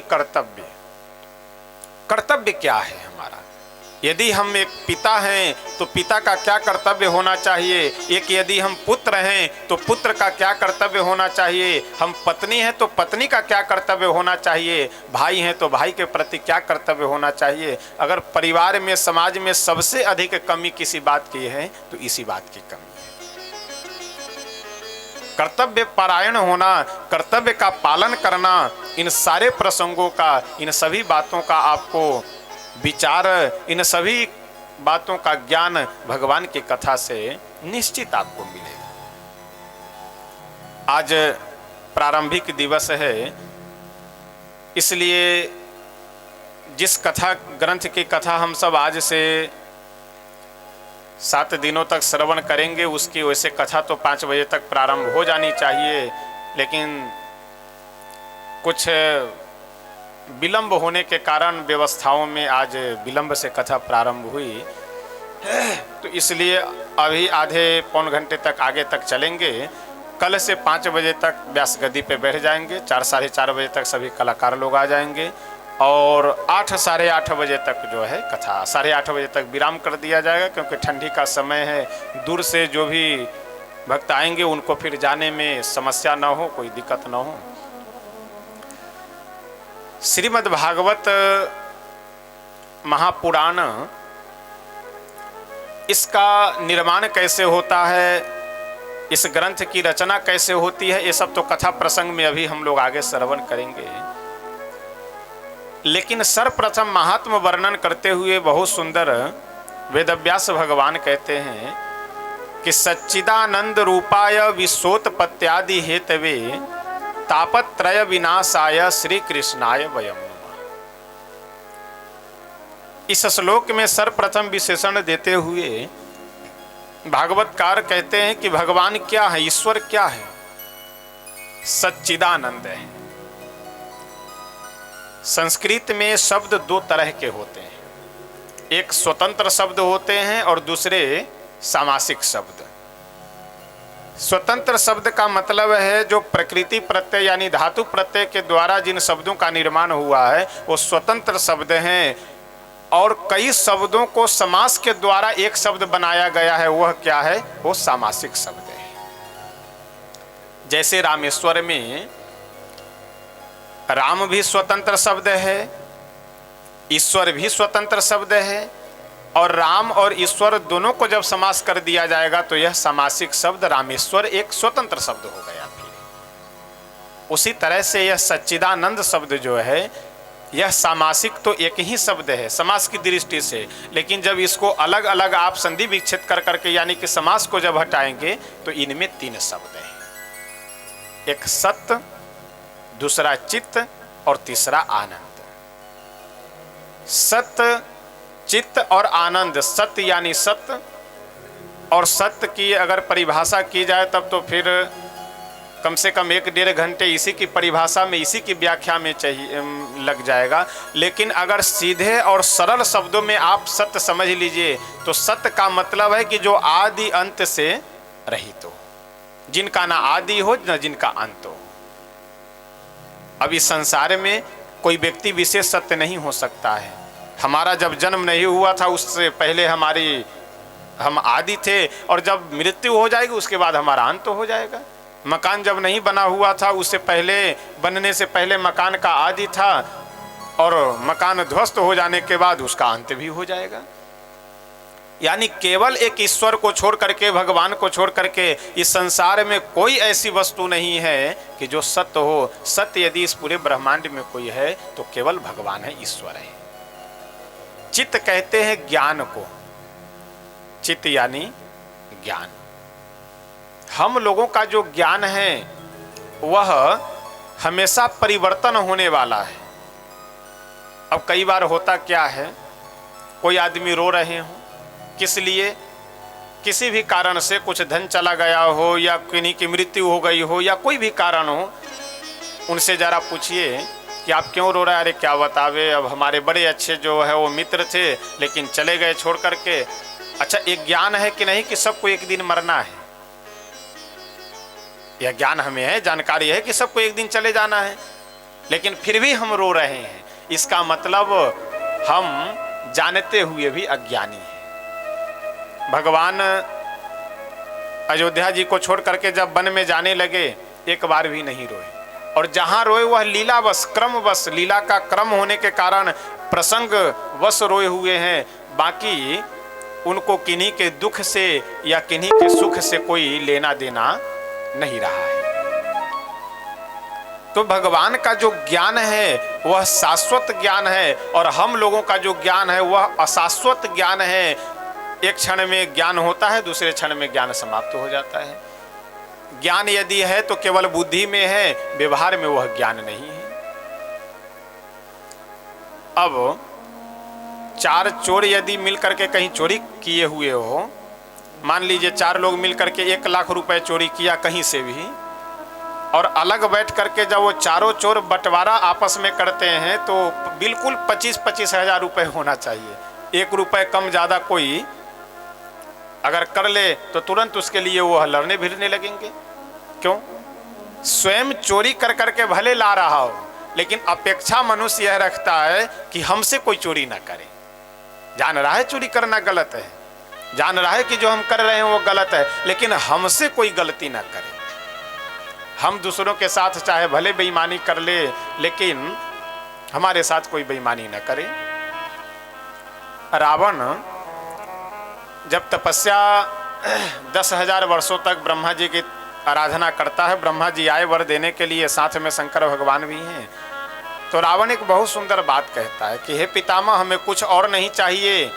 कर्तव्य क्या है हमारा। यदि हम एक पिता हैं तो पिता का क्या कर्तव्य होना चाहिए, एक यदि हम पुत्र हैं तो पुत्र का क्या कर्तव्य होना चाहिए, हम पत्नी हैं तो पत्नी का क्या कर्तव्य होना चाहिए, भाई हैं तो भाई के प्रति क्या कर्तव्य होना चाहिए। अगर परिवार में, समाज में सबसे अधिक कमी किसी बात की है तो इसी बात की कमी है। कर्तव्य परायण होना, कर्तव्य का पालन करना, इन सारे प्रसंगों का, इन सभी बातों का आपको विचार, इन सभी बातों का ज्ञान भगवान की कथा से निश्चित आपको मिलेगा। आज प्रारंभिक दिवस है, इसलिए जिस कथा ग्रंथ की कथा हम सब आज से 7 दिनों तक श्रवण करेंगे, उसकी वैसे कथा तो 5 बजे तक प्रारंभ हो जानी चाहिए, लेकिन कुछ विलंब होने के कारण व्यवस्थाओं में आज विलंब से कथा प्रारंभ हुई, तो इसलिए अभी आधे पौन घंटे तक आगे तक चलेंगे। कल से 5 बजे तक व्यास गद्दी पे बैठ जाएंगे, 4 साढ़े 4 बजे तक सभी कलाकार लोग आ जाएंगे, और 8 साढ़े 8 बजे तक जो है कथा, 8:30 बजे तक विराम कर दिया जाएगा, क्योंकि ठंडी का समय है। दूर से जो भी भक्त आएंगे उनको फिर जाने में समस्या ना हो, कोई दिक्कत ना हो। श्रीमद् भागवत महापुराण, इसका निर्माण कैसे होता है, इस ग्रंथ की रचना कैसे होती है, ये सब तो कथा प्रसंग में अभी हम लोग आगे श्रवण करेंगे। लेकिन सर्वप्रथम महात्म वर्णन करते हुए बहुत सुंदर वेदव्यास भगवान कहते हैं कि सच्चिदानंद रूपाय विश्वोत्पत्त्यादि हेतवे तापत्रय विनाशाय श्री कृष्णाय वयम नमः। इस श्लोक में सर्वप्रथम विशेषण देते हुए भागवतकार कहते हैं कि भगवान क्या है, ईश्वर क्या है। सच्चिदानंद है। संस्कृत में शब्द 2 तरह के होते हैं, एक स्वतंत्र शब्द होते हैं और दूसरे सामासिक शब्द। स्वतंत्र शब्द का मतलब है जो प्रकृति प्रत्यय यानी धातु प्रत्यय के द्वारा जिन शब्दों का निर्माण हुआ है वो स्वतंत्र शब्द हैं, और कई शब्दों को समास के द्वारा एक शब्द बनाया गया है, वह क्या है, वो सामासिक शब्द है। जैसे रामेश्वर में राम भी स्वतंत्र शब्द है, ईश्वर भी स्वतंत्र शब्द है, और राम और ईश्वर दोनों को जब समास कर दिया जाएगा तो यह सामासिक शब्द रामेश्वर एक स्वतंत्र शब्द हो गया। फिर उसी तरह से यह सच्चिदानंद शब्द जो है यह सामासिक तो एक ही शब्द है समास की दृष्टि से, लेकिन जब इसको अलग अलग आप संधि विच्छेद कर करके यानी कि समास को जब हटाएंगे तो इनमें 3 शब्द हैं, एक सत्य, दूसरा चित्त और तीसरा आनंद। सत्य, चित्त और आनंद। सत्य यानी सत्य, और सत्य की अगर परिभाषा की जाए तब तो फिर कम से कम 1-1.5 घंटे इसी की परिभाषा में, इसी की व्याख्या में चाहिए लग जाएगा। लेकिन अगर सीधे और सरल शब्दों में आप सत्य समझ लीजिए तो सत्य का मतलब है कि जो आदि अंत से रहित हो, जिनका ना आदि हो न जिनका अंत हो। अब इस संसार में कोई व्यक्ति विशेष सत्य नहीं हो सकता है। हमारा जब जन्म नहीं हुआ था उससे पहले हम आदि थे, और जब मृत्यु हो जाएगी उसके बाद हमारा अंत हो जाएगा। मकान जब नहीं बना हुआ था उससे पहले, बनने से पहले मकान का आदि था, और मकान ध्वस्त हो जाने के बाद उसका अंत भी हो जाएगा। यानी केवल एक ईश्वर को छोड़ करके, भगवान को छोड़ करके इस संसार में कोई ऐसी वस्तु नहीं है कि जो सत्य हो। सत्य यदि इस पूरे ब्रह्मांड में कोई है तो केवल भगवान है, ईश्वर है। चित्त कहते हैं ज्ञान को, चित्त यानी ज्ञान। हम लोगों का जो ज्ञान है वह हमेशा परिवर्तन होने वाला है। अब कई बार होता क्या है, कोई आदमी रो रहे हो, किस लिए, किसी भी कारण से कुछ धन चला गया हो या किन्हीं की मृत्यु हो गई हो या कोई भी कारण हो, उनसे जरा पूछिए कि आप क्यों रो रहे हैं। अरे क्या बतावे, अब हमारे बड़े अच्छे जो है वो मित्र थे लेकिन चले गए छोड़ करके। अच्छा, एक ज्ञान है कि नहीं कि सबको एक दिन मरना है? यह ज्ञान हमें है, जानकारी है कि सबको एक दिन चले जाना है, लेकिन फिर भी हम रो रहे हैं। इसका मतलब हम जानते हुए भी अज्ञानी हैं। भगवान अयोध्या जी को छोड़ करके जब वन में जाने लगे, एक बार भी नहीं रोए, और जहां रोए वह लीलावश, क्रमवश, लीला का क्रम होने के कारण प्रसंग वश रोए हुए हैं। बाकी उनको किन्हीं के दुख से या किन्हीं के सुख से कोई लेना देना नहीं रहा है। तो भगवान का जो ज्ञान है वह शाश्वत ज्ञान है, और हम लोगों का जो ज्ञान है वह अशाश्वत ज्ञान है। एक क्षण में ज्ञान होता है, दूसरे क्षण में ज्ञान समाप्त हो जाता है। ज्ञान यदि है तो केवल बुद्धि में है, व्यवहार में वह ज्ञान नहीं है। अब चार चोर यदि मिलकर के कहीं चोरी किए हुए हो, मान लीजिए चार लोग मिलकर के 1 लाख रुपए चोरी किया कहीं से भी, और अलग बैठ करके जब वो चारों चोर बंटवारा आपस में करते हैं तो बिल्कुल 25-25 हजार रुपए होना चाहिए। 1 रुपए कम ज्यादा कोई अगर कर ले तो तुरंत उसके लिए वो लड़ने भिड़ने लगेंगे। क्यों? स्वयं चोरी कर करके भले ला रहा हो, लेकिन अपेक्षा मनुष्य यह रखता है कि हमसे कोई चोरी ना करे। जान रहा है चोरी करना गलत है, जान रहा है कि जो हम कर रहे हैं वो गलत है, लेकिन हमसे कोई गलती ना करे। हम दूसरों के साथ चाहे भले बेईमानी कर ले, लेकिन हमारे साथ कोई बेईमानी ना करे। रावण जब तपस्या 10,000 वर्षों तक ब्रह्मा जी की आराधना करता है, ब्रह्मा जी आए वर देने के लिए, साथ में शंकर भगवान भी हैं, तो रावण एक बहुत सुंदर बात कहता है कि हे पितामह, हमें कुछ और नहीं चाहिए,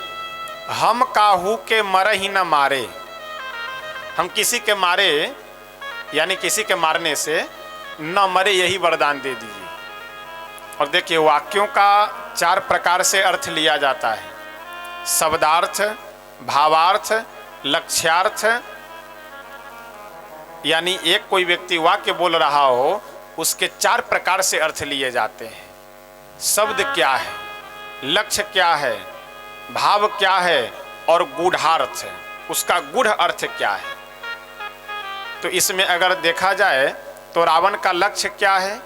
हम काहू के मर ही न मारे। हम किसी के मारे यानी किसी के मारने से न मरे, यही वरदान दे दीजिए। और देखिए, वाक्यों का 4 प्रकार से अर्थ लिया जाता है: शब्दार्थ, भावार्थ, लक्ष्यार्थ। यानी एक कोई व्यक्ति वाक्य बोल रहा हो, उसके 4 प्रकार से अर्थ लिए जाते हैं। शब्द क्या है, लक्ष्य क्या है, भाव क्या है, और गूढ़ार्थ, उसका गूढ़ अर्थ क्या है। तो इसमें अगर देखा जाए तो रावण का लक्ष्य क्या है?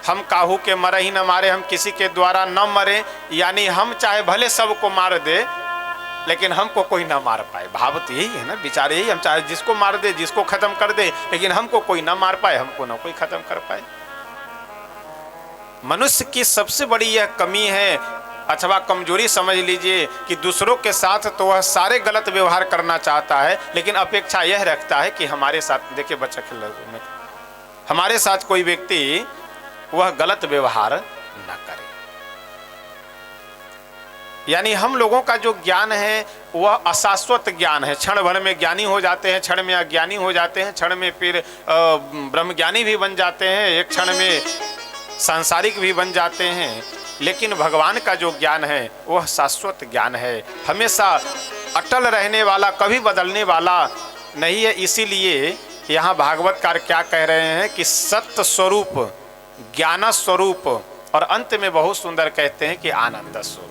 हम काहू के मर ही न मारे, हम किसी के द्वारा न मरे, यानी हम चाहे भले सबको मार दे लेकिन हमको कोई ना मार पाए। भाव तो यही है ना, विचार यही, हम चाहे जिसको मार दे, जिसको खत्म कर दे, लेकिन हमको कोई ना मार पाए, हमको ना कोई खत्म कर पाए। मनुष्य की सबसे बड़ी यह कमी है अथवा कमजोरी समझ लीजिए कि दूसरों के साथ तो वह सारे गलत व्यवहार करना चाहता है, लेकिन अपेक्षा यह रखता है कि हमारे साथ, देखिए बच्चा खेल रहा है, हमारे साथ कोई व्यक्ति वह गलत व्यवहार न करे। यानी हम लोगों का जो ज्ञान है वह अशाश्वत ज्ञान है। क्षण भर में ज्ञानी हो जाते हैं, क्षण में अज्ञानी हो जाते हैं, क्षण में फिर ब्रह्मज्ञानी भी बन जाते हैं, एक क्षण में सांसारिक भी बन जाते हैं। लेकिन भगवान का जो ज्ञान है वह शाश्वत ज्ञान है, हमेशा अटल रहने वाला, कभी बदलने वाला नहीं है। इसीलिए यहाँ भागवतकार क्या कह रहे हैं कि सत्य स्वरूप, ज्ञान स्वरूप, और अंत में बहुत सुंदर कहते हैं कि आनंद स्वरूप।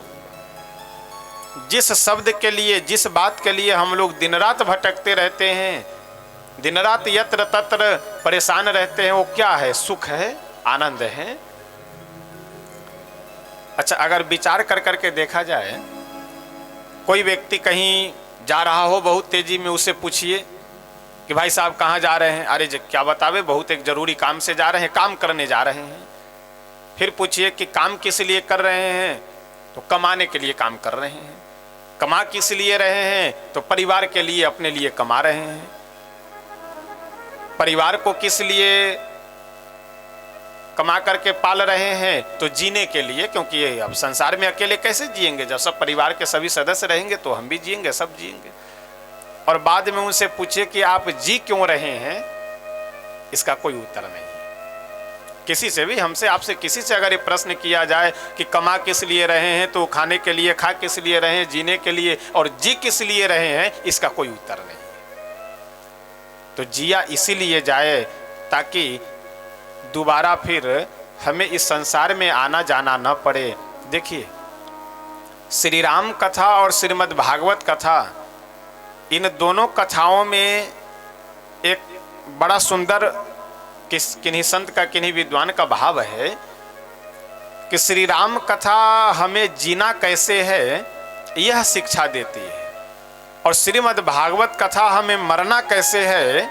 जिस शब्द के लिए, जिस बात के लिए हम लोग दिन रात भटकते रहते हैं, दिन रात यत्र तत्र परेशान रहते हैं, वो क्या है? सुख है, आनंद है। अच्छा, अगर विचार कर करके देखा जाए, कोई व्यक्ति कहीं जा रहा हो बहुत तेजी में, उससे पूछिए कि भाई साहब कहाँ जा रहे हैं? अरे क्या बतावे, बहुत एक जरूरी काम से जा रहे हैं, काम करने जा रहे हैं। फिर पूछिए कि काम किस लिए कर रहे हैं? तो कमाने के लिए काम कर रहे हैं। कमा किस लिए रहे हैं? तो परिवार के लिए, अपने लिए कमा रहे हैं। परिवार को किस लिए कमा करके पाल रहे हैं? तो जीने के लिए, क्योंकि अब संसार में अकेले कैसे जिएंगे? जब सब परिवार के सभी सदस्य रहेंगे तो हम भी जिएंगे, सब जिएंगे। और बाद में उनसे पूछे कि आप जी क्यों रहे हैं, इसका कोई उत्तर नहीं। किसी से भी, हमसे आपसे किसी से अगर ये प्रश्न किया जाए कि कमा किस लिए रहे हैं, तो खाने के लिए, खा किस लिए रहे हैं, जीने के लिए, और जी किस लिए रहे हैं, इसका कोई उत्तर नहीं। तो जिया इसीलिए जाए ताकि दोबारा फिर हमें इस संसार में आना जाना न पड़े। देखिए, श्री राम कथा और श्रीमद् भागवत कथा, इन दोनों कथाओं में एक बड़ा सुंदर किन्हीं संत का, किन्हीं विद्वान का भाव है कि श्री राम कथा हमें जीना कैसे है यह शिक्षा देती है, और श्रीमद् भागवत कथा हमें मरना कैसे है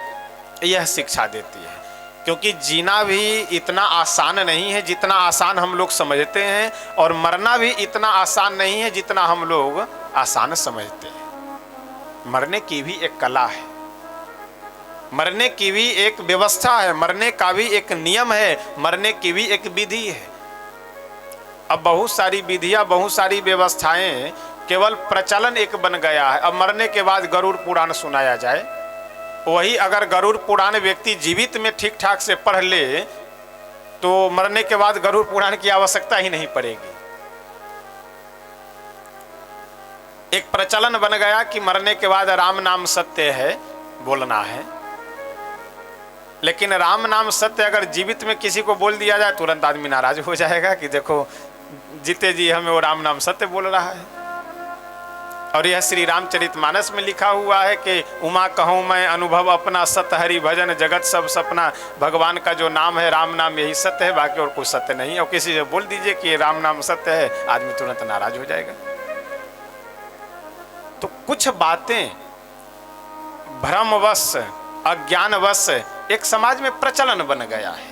यह शिक्षा देती है। क्योंकि जीना भी इतना आसान नहीं है जितना आसान हम लोग समझते हैं, और मरना भी इतना आसान नहीं है जितना हम लोग आसान समझते हैं। मरने की भी एक कला है, मरने की भी एक व्यवस्था है, मरने का भी एक नियम है, मरने की भी एक विधि है। अब बहुत सारी विधियां, बहुत सारी व्यवस्थाएं केवल प्रचलन एक बन गया है। अब मरने के बाद गरुड़ पुराण सुनाया जाए, वही अगर गरुड़ पुराण व्यक्ति जीवित में ठीक ठाक से पढ़ ले तो मरने के बाद गरुड़ पुराण की आवश्यकता ही नहीं पड़ेगी। एक प्रचलन बन गया कि मरने के बाद राम नाम सत्य है, बोलना है। लेकिन राम नाम सत्य अगर जीवित में किसी को बोल दिया जाए, तुरंत आदमी नाराज हो जाएगा कि देखो जीते जी हमें वो राम नाम सत्य बोल रहा है। और यह श्री रामचरितमानस में लिखा हुआ है कि उमा कहूँ मैं अनुभव अपना, सत्य हरि भजन जगत सब सपना। भगवान का जो नाम है, राम नाम, यही सत्य है, बाकी और कुछ सत्य नहीं है। और किसी से बोल दीजिए कि राम नाम सत्य है, आदमी तुरंत नाराज हो जाएगा। तो कुछ बातें भ्रमवश, अज्ञानवश एक समाज में प्रचलन बन गया है।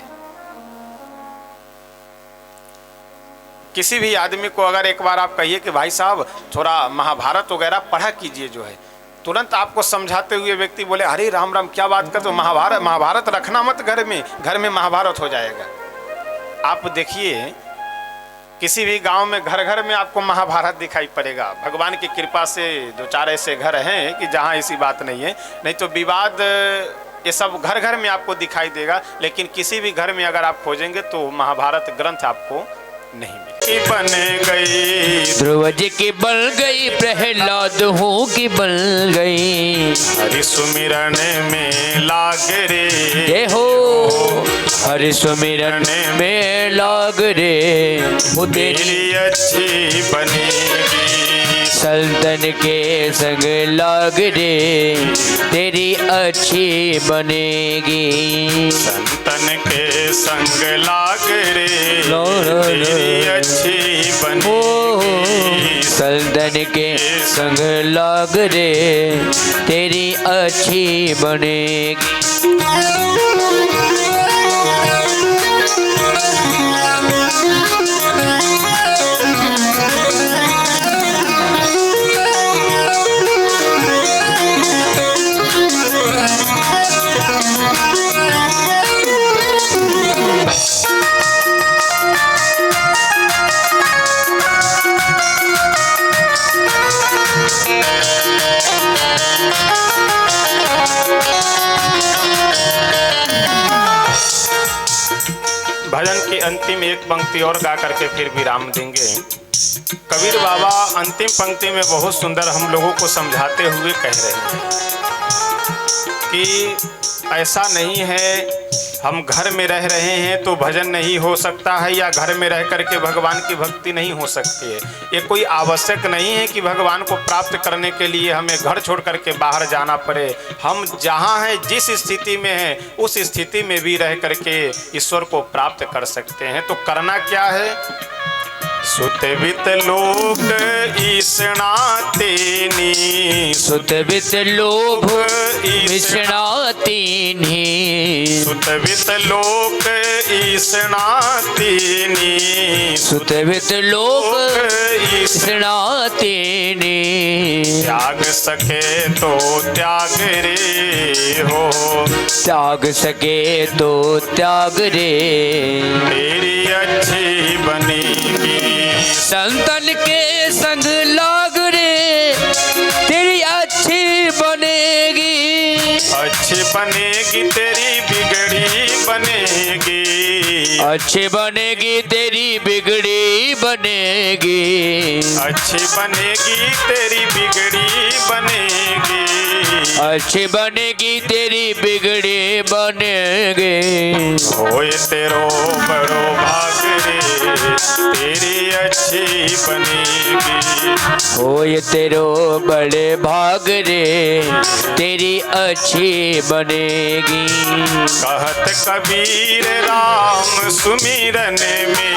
किसी भी आदमी को अगर एक बार आप कहिए कि भाई साहब थोड़ा महाभारत वगैरह पढ़ा कीजिए जो है, तुरंत आपको समझाते हुए व्यक्ति बोले अरे राम राम क्या बात कर, तो महाभारत रखना मत घर में महाभारत हो जाएगा। आप देखिए किसी भी गांव में घर घर में आपको महाभारत दिखाई पड़ेगा। भगवान की कृपा से दो चार ऐसे घर हैं कि जहां ऐसी बात नहीं है, नहीं तो विवाद ये सब घर घर में आपको दिखाई देगा। लेकिन किसी भी घर में अगर आप खोजेंगे तो महाभारत ग्रंथ आपको नहीं मिलेगा। बन गई ध्रुव जी की बन गई, प्रहलाद हूँ की बन गई, हरि सुमिरन में लाग रे, ये हो हरि सुमिरन में लाग रे, वो तेरी अच्छी बनेगी, सल्तन के संग लाग रे, तेरी अच्छी बनेगी, संतन के संग लाग रे, तेरी अच्छी बनेगी, सल्तन के संग लाग रे, तेरी अच्छी बनेगी। भजन की अंतिम एक पंक्ति और गा करके फिर विराम देंगे। कबीर बाबा अंतिम पंक्ति में बहुत सुंदर हम लोगों को समझाते हुए कह रहे हैं कि ऐसा नहीं है हम घर में रह रहे हैं तो भजन नहीं हो सकता है, या घर में रह करके भगवान की भक्ति नहीं हो सकती है। ये कोई आवश्यक नहीं है कि भगवान को प्राप्त करने के लिए हमें घर छोड़ करके बाहर जाना पड़े। हम जहाँ हैं, जिस स्थिति में हैं, उस स्थिति में भी रह करके ईश्वर को प्राप्त कर सकते हैं। तो करना क्या है? सुतवित लोक ईसणा तेनी, सुतवित लोभ विषणा तेनी, सुतवित लोक ईसणा तेनी, सुतवित लोक ईसणा तेनी, त्याग सके तो त्याग रे हो, त्याग सके तो त्याग रे, तेरी अच्छी बनेगी, संतन के संग लाग रे, तेरी अच्छी बने बनेगी, अच्छी बनेगी तेरी बिगड़ी बनेगी, अच्छी बनेगी तेरी बिगड़ी बनेगी, अच्छी बनेगी तेरी बिगड़ी बनेगी। होए तेरो बड़ो भाग रे तेरी अच्छी बनेगी, होए तेरो बड़े भाग रे तेरी अच्छी बनेगी। कहत कबीर राम सुमिरन में,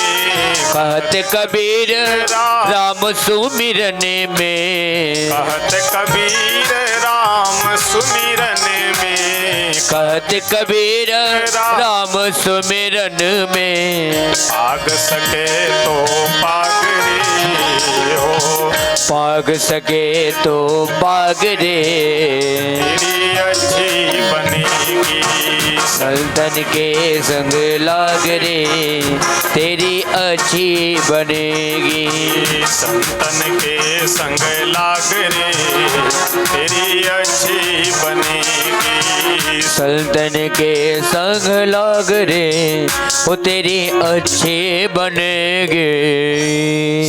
कहत कबीर राम सुमिरन में, कहत कबीर राम सुमिरन में, कहत कबीर राम सुमिरन में। पाग सके तो पाग रे हो, पाग सके तो पाग रे तेरी अच्छी बनेगी, सल्तन के संग लाग रे तेरी अच्छी बनेगी। संतन के संग लाग रे तेरी अच्छी बनेगी, सल्तन के संग लाग रे वो तेरी अच्छी बनेगी।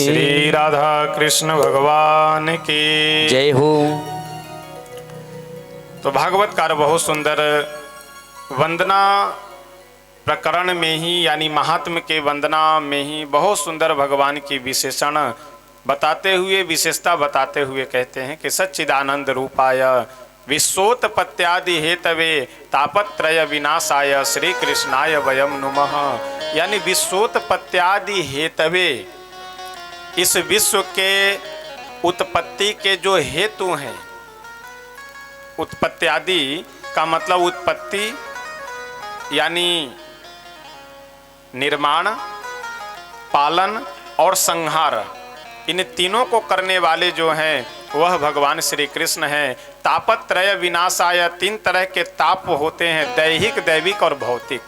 श्री राधा कृष्ण भगवान की जय हो। तो भागवतकार बहुत सुंदर वंदना प्रकरण में ही यानी महात्म के वंदना में ही बहुत सुंदर भगवान की विशेषण बताते हुए, विशेषता बताते हुए कहते हैं कि सच्चिदानंद रूपाय विश्वोत्पत्त्यादि हेतवे तापत्रय विनाशाय श्री कृष्णाय वयम नुमः। यानी विश्वोत्पत्त्यादि हेतवे, इस विश्व के उत्पत्ति के जो हेतु हैं, उत्पत्त्यादि का मतलब उत्पत्ति यानी निर्माण, पालन और संहार, इन तीनों को करने वाले जो हैं वह भगवान श्री कृष्ण हैं। तापत्रय विनाशाय, तीन तरह के ताप होते हैं, दैहिक, दैविक और भौतिक।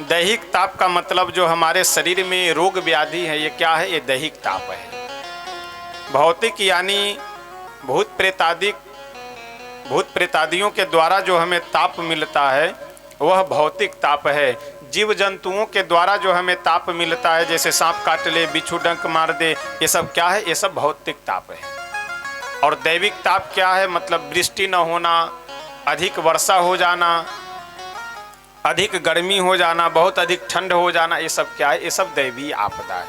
दैहिक ताप का मतलब जो हमारे शरीर में रोग व्याधि है, ये क्या है? ये दैहिक ताप है। भौतिक यानी भूत प्रेतादियों के द्वारा जो हमें ताप मिलता है वह भौतिक ताप है। जीव जंतुओं के द्वारा जो हमें ताप मिलता है, जैसे सांप काट ले, बिच्छू डंक मार दे, ये सब क्या है? ये सब भौतिक ताप है। और दैविक ताप क्या है? मतलब वृष्टि न होना, अधिक वर्षा हो जाना, अधिक गर्मी हो जाना, बहुत अधिक ठंड हो जाना, ये सब क्या है? ये सब दैवीय आपदा है।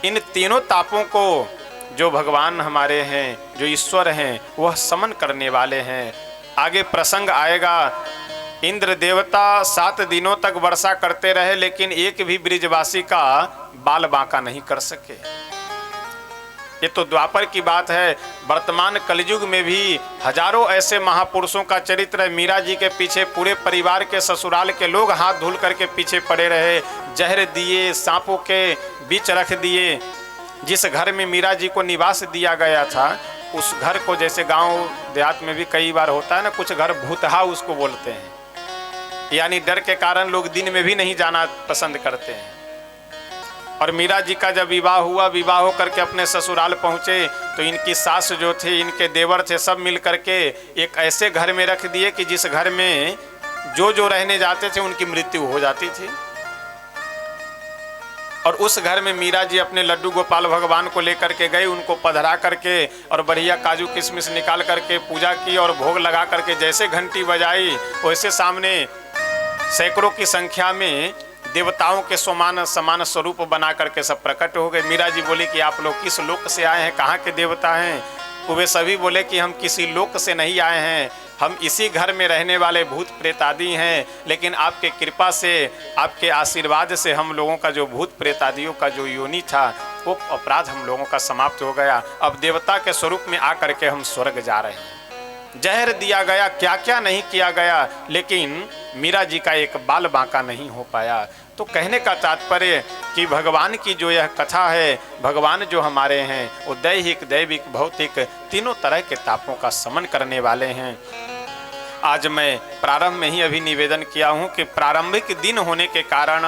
इन तीनों तापों को जो भगवान हमारे हैं, जो ईश्वर हैं, वह समन करने वाले हैं। आगे प्रसंग आएगा, इंद्र देवता 7 दिनों तक वर्षा करते रहे लेकिन एक भी ब्रिजवासी का बाल बांका नहीं कर सके। ये तो द्वापर की बात है। वर्तमान कलयुग में भी हजारों ऐसे महापुरुषों का चरित्र है। मीरा जी के पीछे पूरे परिवार के, ससुराल के लोग हाथ धुल करके पीछे पड़े रहे, जहर दिए, सांपों के बीच रख दिए। जिस घर में मीरा जी को निवास दिया गया था, उस घर को, जैसे गांव देहात में भी कई बार होता है ना, कुछ घर भूतहा उसको बोलते हैं, यानी डर के कारण लोग दिन में भी नहीं जाना पसंद करते हैं। और मीरा जी का जब विवाह हुआ, विवाह होकर के अपने ससुराल पहुंचे तो इनकी सास जो थे, इनके देवर थे, सब मिल करके एक ऐसे घर में रख दिए कि जिस घर में जो रहने जाते थे उनकी मृत्यु हो जाती थी। और उस घर में मीरा जी अपने लड्डू गोपाल भगवान को लेकर के गए, उनको पधरा करके और बढ़िया काजू किशमिश निकाल करके पूजा की और भोग लगा करके जैसे घंटी बजाई, वैसे सामने सैकड़ों की संख्या में देवताओं के समान स्वरूप बना करके सब प्रकट हो गए। मीरा जी बोली कि आप लोग किस लोक से आए हैं, कहाँ के देवता हैं? तो वे सभी बोले कि हम किसी लोक से नहीं आए हैं, हम इसी घर में रहने वाले भूत प्रेत आदि हैं, लेकिन आपके कृपा से, आपके आशीर्वाद से हम लोगों का जो भूत प्रेत आदियों का जो योनि था, वो अपराध हम लोगों का समाप्त हो गया। अब देवता के स्वरूप में आकर के हम स्वर्ग जा रहे हैं। जहर दिया गया, क्या क्या नहीं किया गया, लेकिन मीरा जी का एक बाल बांका नहीं हो पाया। तो कहने का तात्पर्य कि भगवान की जो यह कथा है, भगवान जो हमारे हैं वो दैहिक, दैविक, भौतिक तीनों तरह के तापों का समन करने वाले हैं। आज मैं प्रारंभ में ही अभी निवेदन किया हूँ कि प्रारंभिक दिन होने के कारण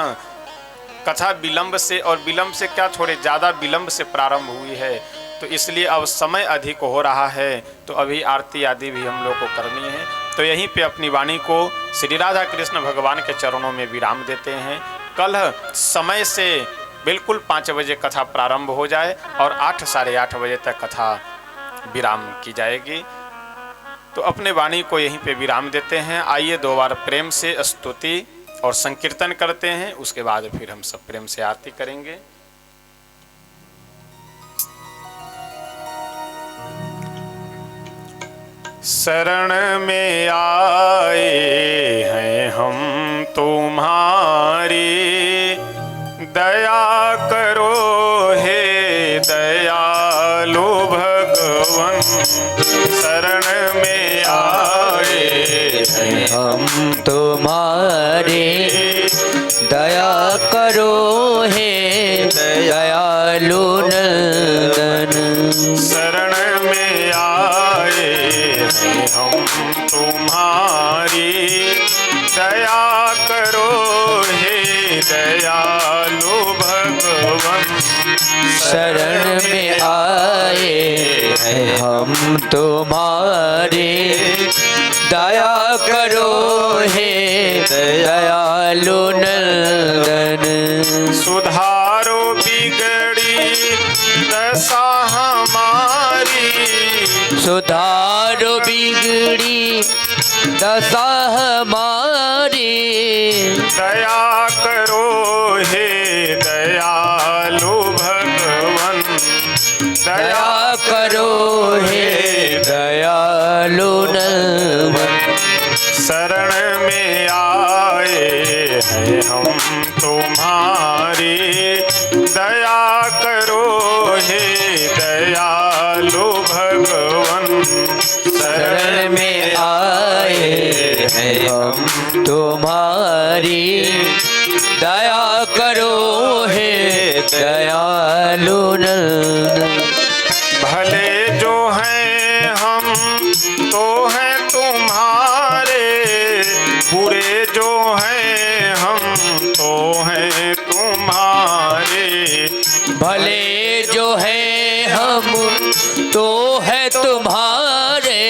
कथा विलंब से, और विलंब से क्या, थोड़े ज़्यादा विलंब से प्रारंभ हुई है, तो इसलिए अब समय अधिक हो रहा है, तो अभी आरती आदि भी हम लोग को करनी है। तो यहीं पे अपनी वाणी को श्री राधा कृष्ण भगवान के चरणों में विराम देते हैं। कल समय से बिल्कुल 5 बजे कथा प्रारंभ हो जाए और 8 साढ़े 8 बजे तक कथा विराम की जाएगी। तो अपने वाणी को यहीं पे विराम देते हैं। आइए 2 बार प्रेम से स्तुति और संकीर्तन करते हैं, उसके बाद फिर हम सब प्रेम से आरती करेंगे। शरण में आए हैं हम तुम्हारी, दया करो हे दयालु भगवन। शरण में आए हैं हम तुम्हारे, दया करो हे दयालु नंदन। शरण में आए हैं हम तुम्हारी, दया करो हे दयालु भगवन। शरण में आए हैं हम तुम्हारे, दया करो हे दयालु नंदन। सुधारो बिगड़ी दशा हमारी, सुधारो बिगड़ी दशा हमारी। दया करो हे दयालु भगवन। दया करो हे दयालु नंदन। शरण में आए हैं हम तुम्हारी, दया करो हे दयालु भगवन। शरण में आए हैं हम तुम्हारी, दया करो हे दयालु नंदन। भले जो हैं हम तो हैं तुम्हारे, बुरे जो हैं हम तो हैं तुम्हारे। भले जो है हम तो है तुम्हारे,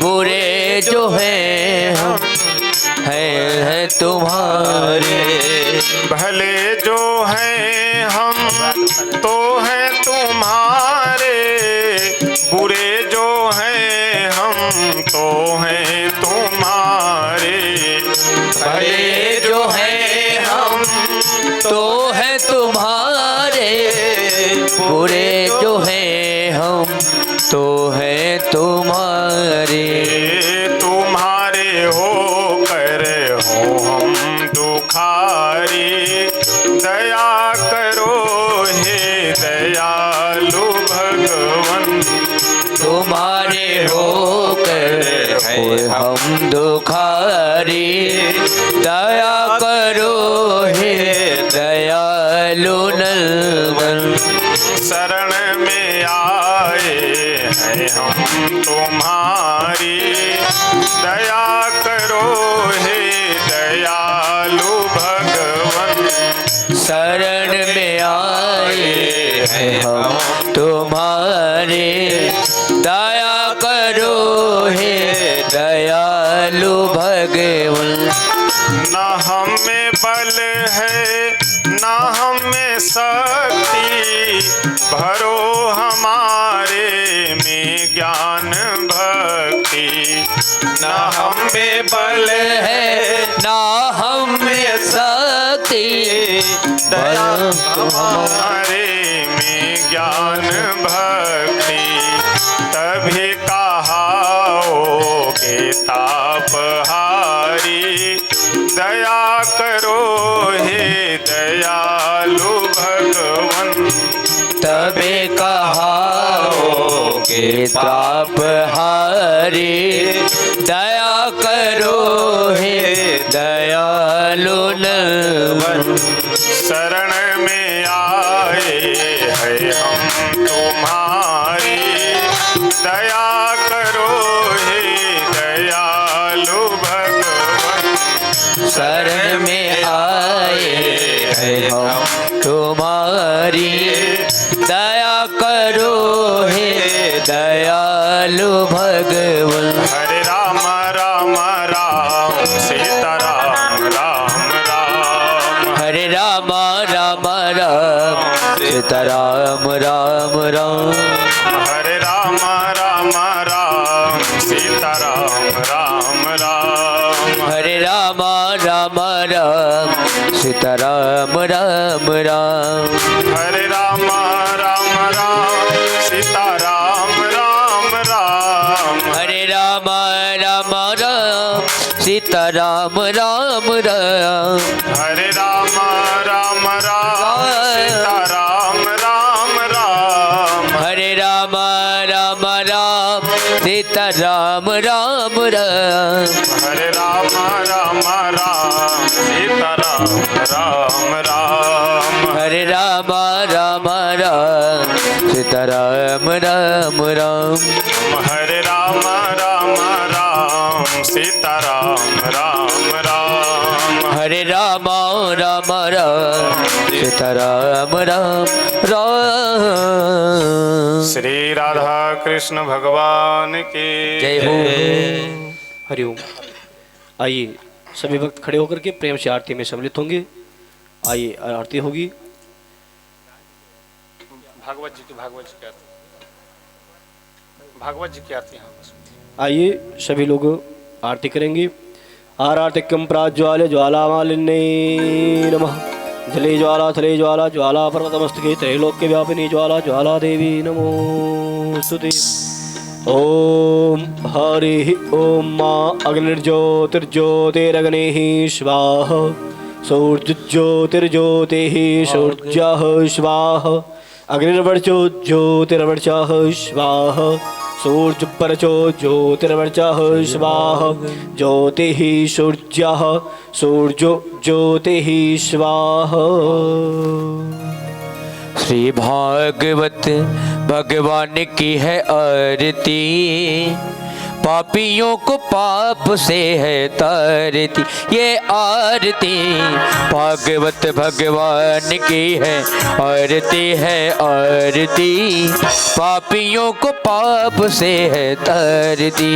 बुरे जो है हम हैं तुम्हारे। भले जो हैं हम तो हैं तुम्हारे, बुरे जो हैं हम तो हैं तुम्हारे। भले जो है हम तो है तुम्हारे, बुरे जो है हम तो है तुम्हारे। तुम्हारे होकर हो हम दुखारी, दया करो हे दयालु भगवन। तुम्हारे होकर है हम दुखारी, दया करो हे दयालु नंदन। शरण में आए हैं हम तुम्हारी, दया करो हे दयालु भगवन। शरण में आए हैं हम तुम्हारे, दया करो हे दयालु भगवन। न हम में बल है न हम में शक्ति, भरो हमारे में ज्ञान भक्ति। न हम में बल है ना हम में शक्ति, दया हमारे में ज्ञान भक्ति। तभी कहाओगे तापहारी, दया करो हे दयालु भगवन। तबे कहाओगे तापहारी, दया करो हे दयालु नंदन। शरण में आए हैं हम तुम्हारी, दया करो हे दयालु भगवन। शरण में आए हैं हम तुम्हारी, दया करो हे दयालु भगवन। हरे राम राम सीताराम राम राम हरे राम राम राम सीताराम राम राम हरे राम राम राम सीताराम राम राम हरे राम राम राम सीताराम राम राम हरे राम राम राम सीताराम राम राम हरे राम राम राम सीताराम राम राम हरे राम राम राम सीताराम राम राम हरे राम राम राम सीताराम राम राम हरे राम राम राम सीताराम राम राम हरे राम राम राम सीताराम राम राम हरे राम राम राम सीताराम राम राम श्री राधा कृष्ण भगवान की जय हो। हरिओम। आइए सभी भक्त खड़े होकर के प्रेम से आरती में सम्मिलित होंगे। आइए आरती होगी। भागवत जी की आरती भागवत जी की आरती हाँ आइए सभी लोग आरती करेंगे। आरातिक्यम प्राज्वाल्य ज्वालामालिन्ये नमः। जले ज्वाला थले ज्वाला ज्वाला पर्वतमस्तके त्रैलोक्य व्यापिनी ज्वाला ज्वाला देवी नमोस्तुते। ओम हरि ओम माँ अग्निर्ज्योतिर्ज्योतिरग्निः स्वाहा सूर्यज्योतिर्ज्योतिः सूर्यः स्वाहा अग्निर्वर्चो ज्योतिर्वर्चः स्वाहा सूर्यपर्चो ज्योतिर्वर्चः स्वाहा ज्योतिः सूर्यः सूर्यो ज्योतिः स्वाहा। श्री भागवत भगवान की है आरती पापियों को पाप से है तारती ये आरती भागवत भगवान की है आरती पापियों को पाप से है तारती।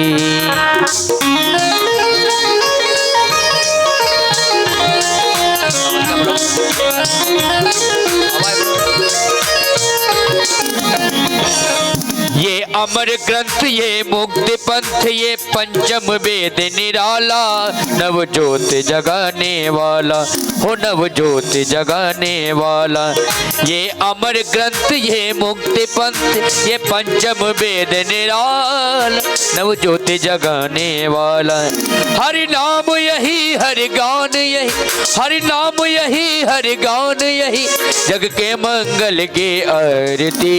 ये अमर ग्रंथ ये मुक्ति पंथ ये पंचम वेद निराला नव ज्योत जगाने वाला हो नव ज्योत जगाने वाला। ये अमर ग्रंथ ये मुक्ति पंथ ये पंचम वेद निराला नव ज्योत जगाने वाला। हरि नाम यही हरि गान यही हरि नाम यही हरि गान यही जग के मंगल की आरती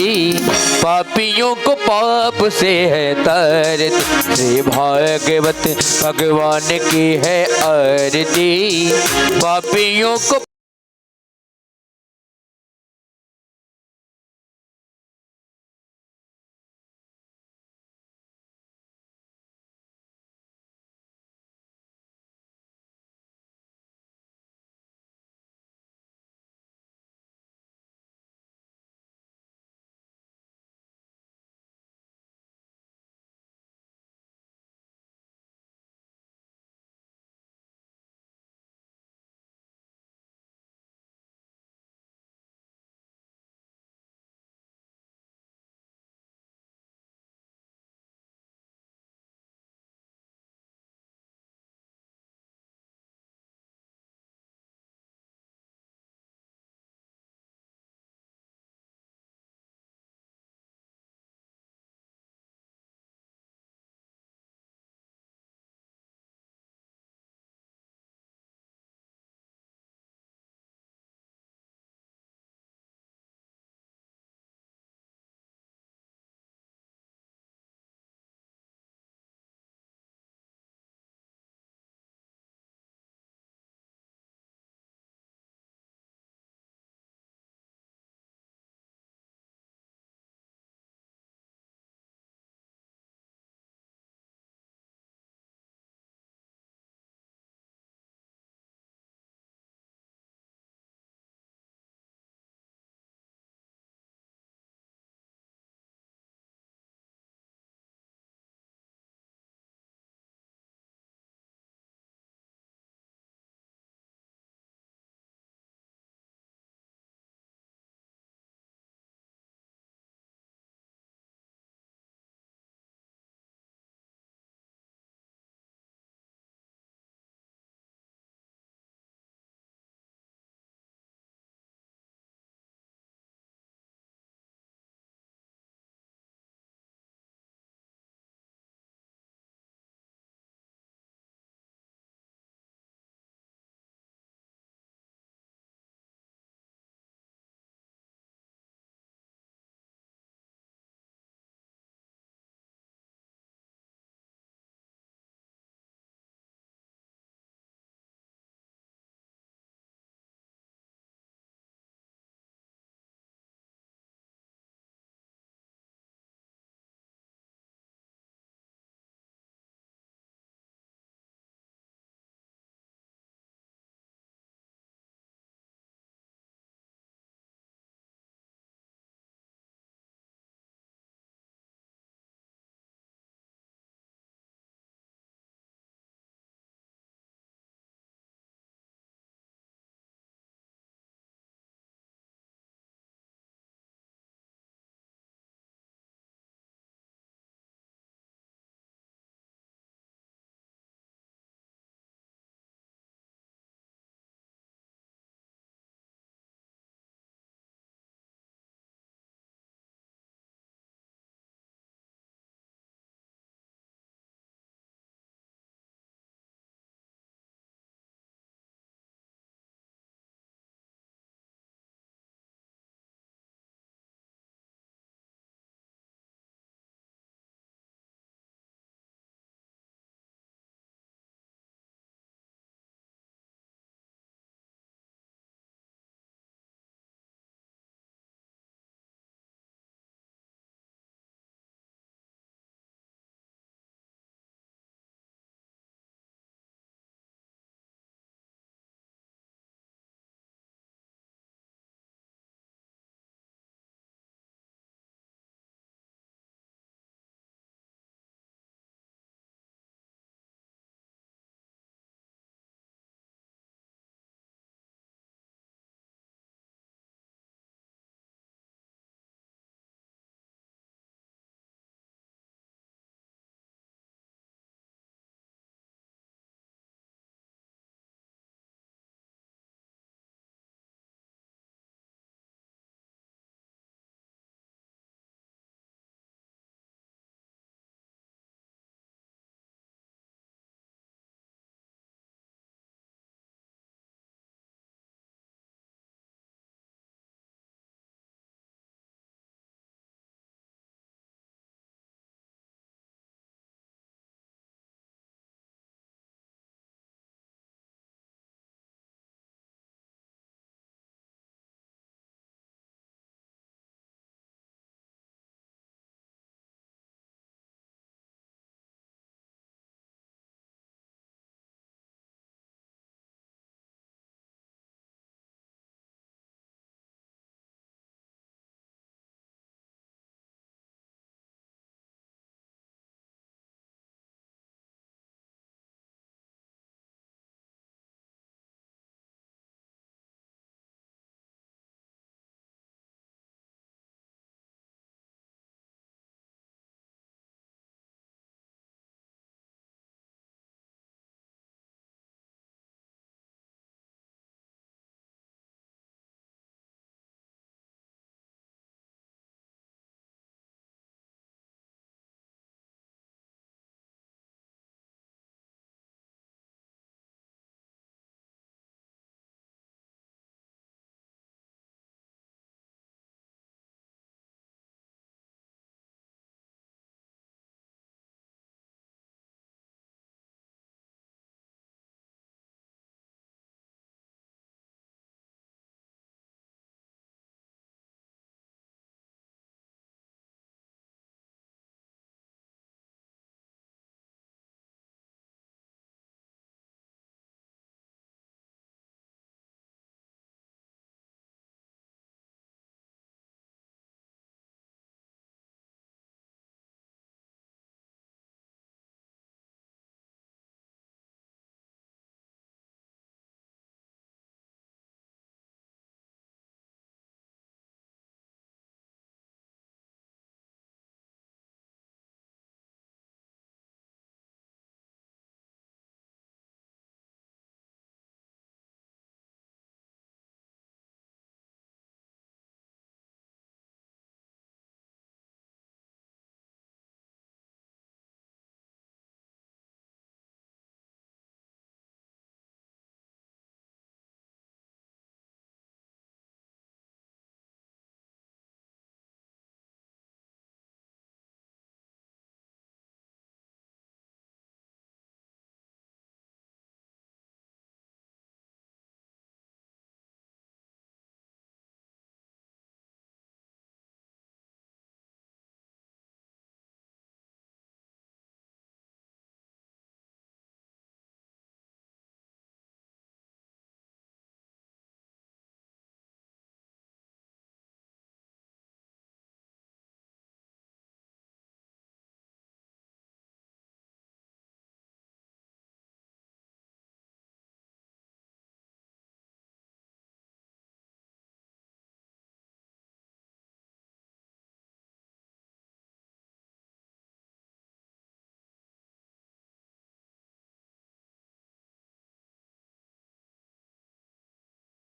पापियों को पाप से है तारती। श्री भागवत भगवान की है आरती पापियों को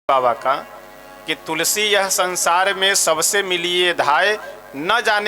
बाबा का कि तुलसी यह संसार में सबसे मिलिए धाय, न जाने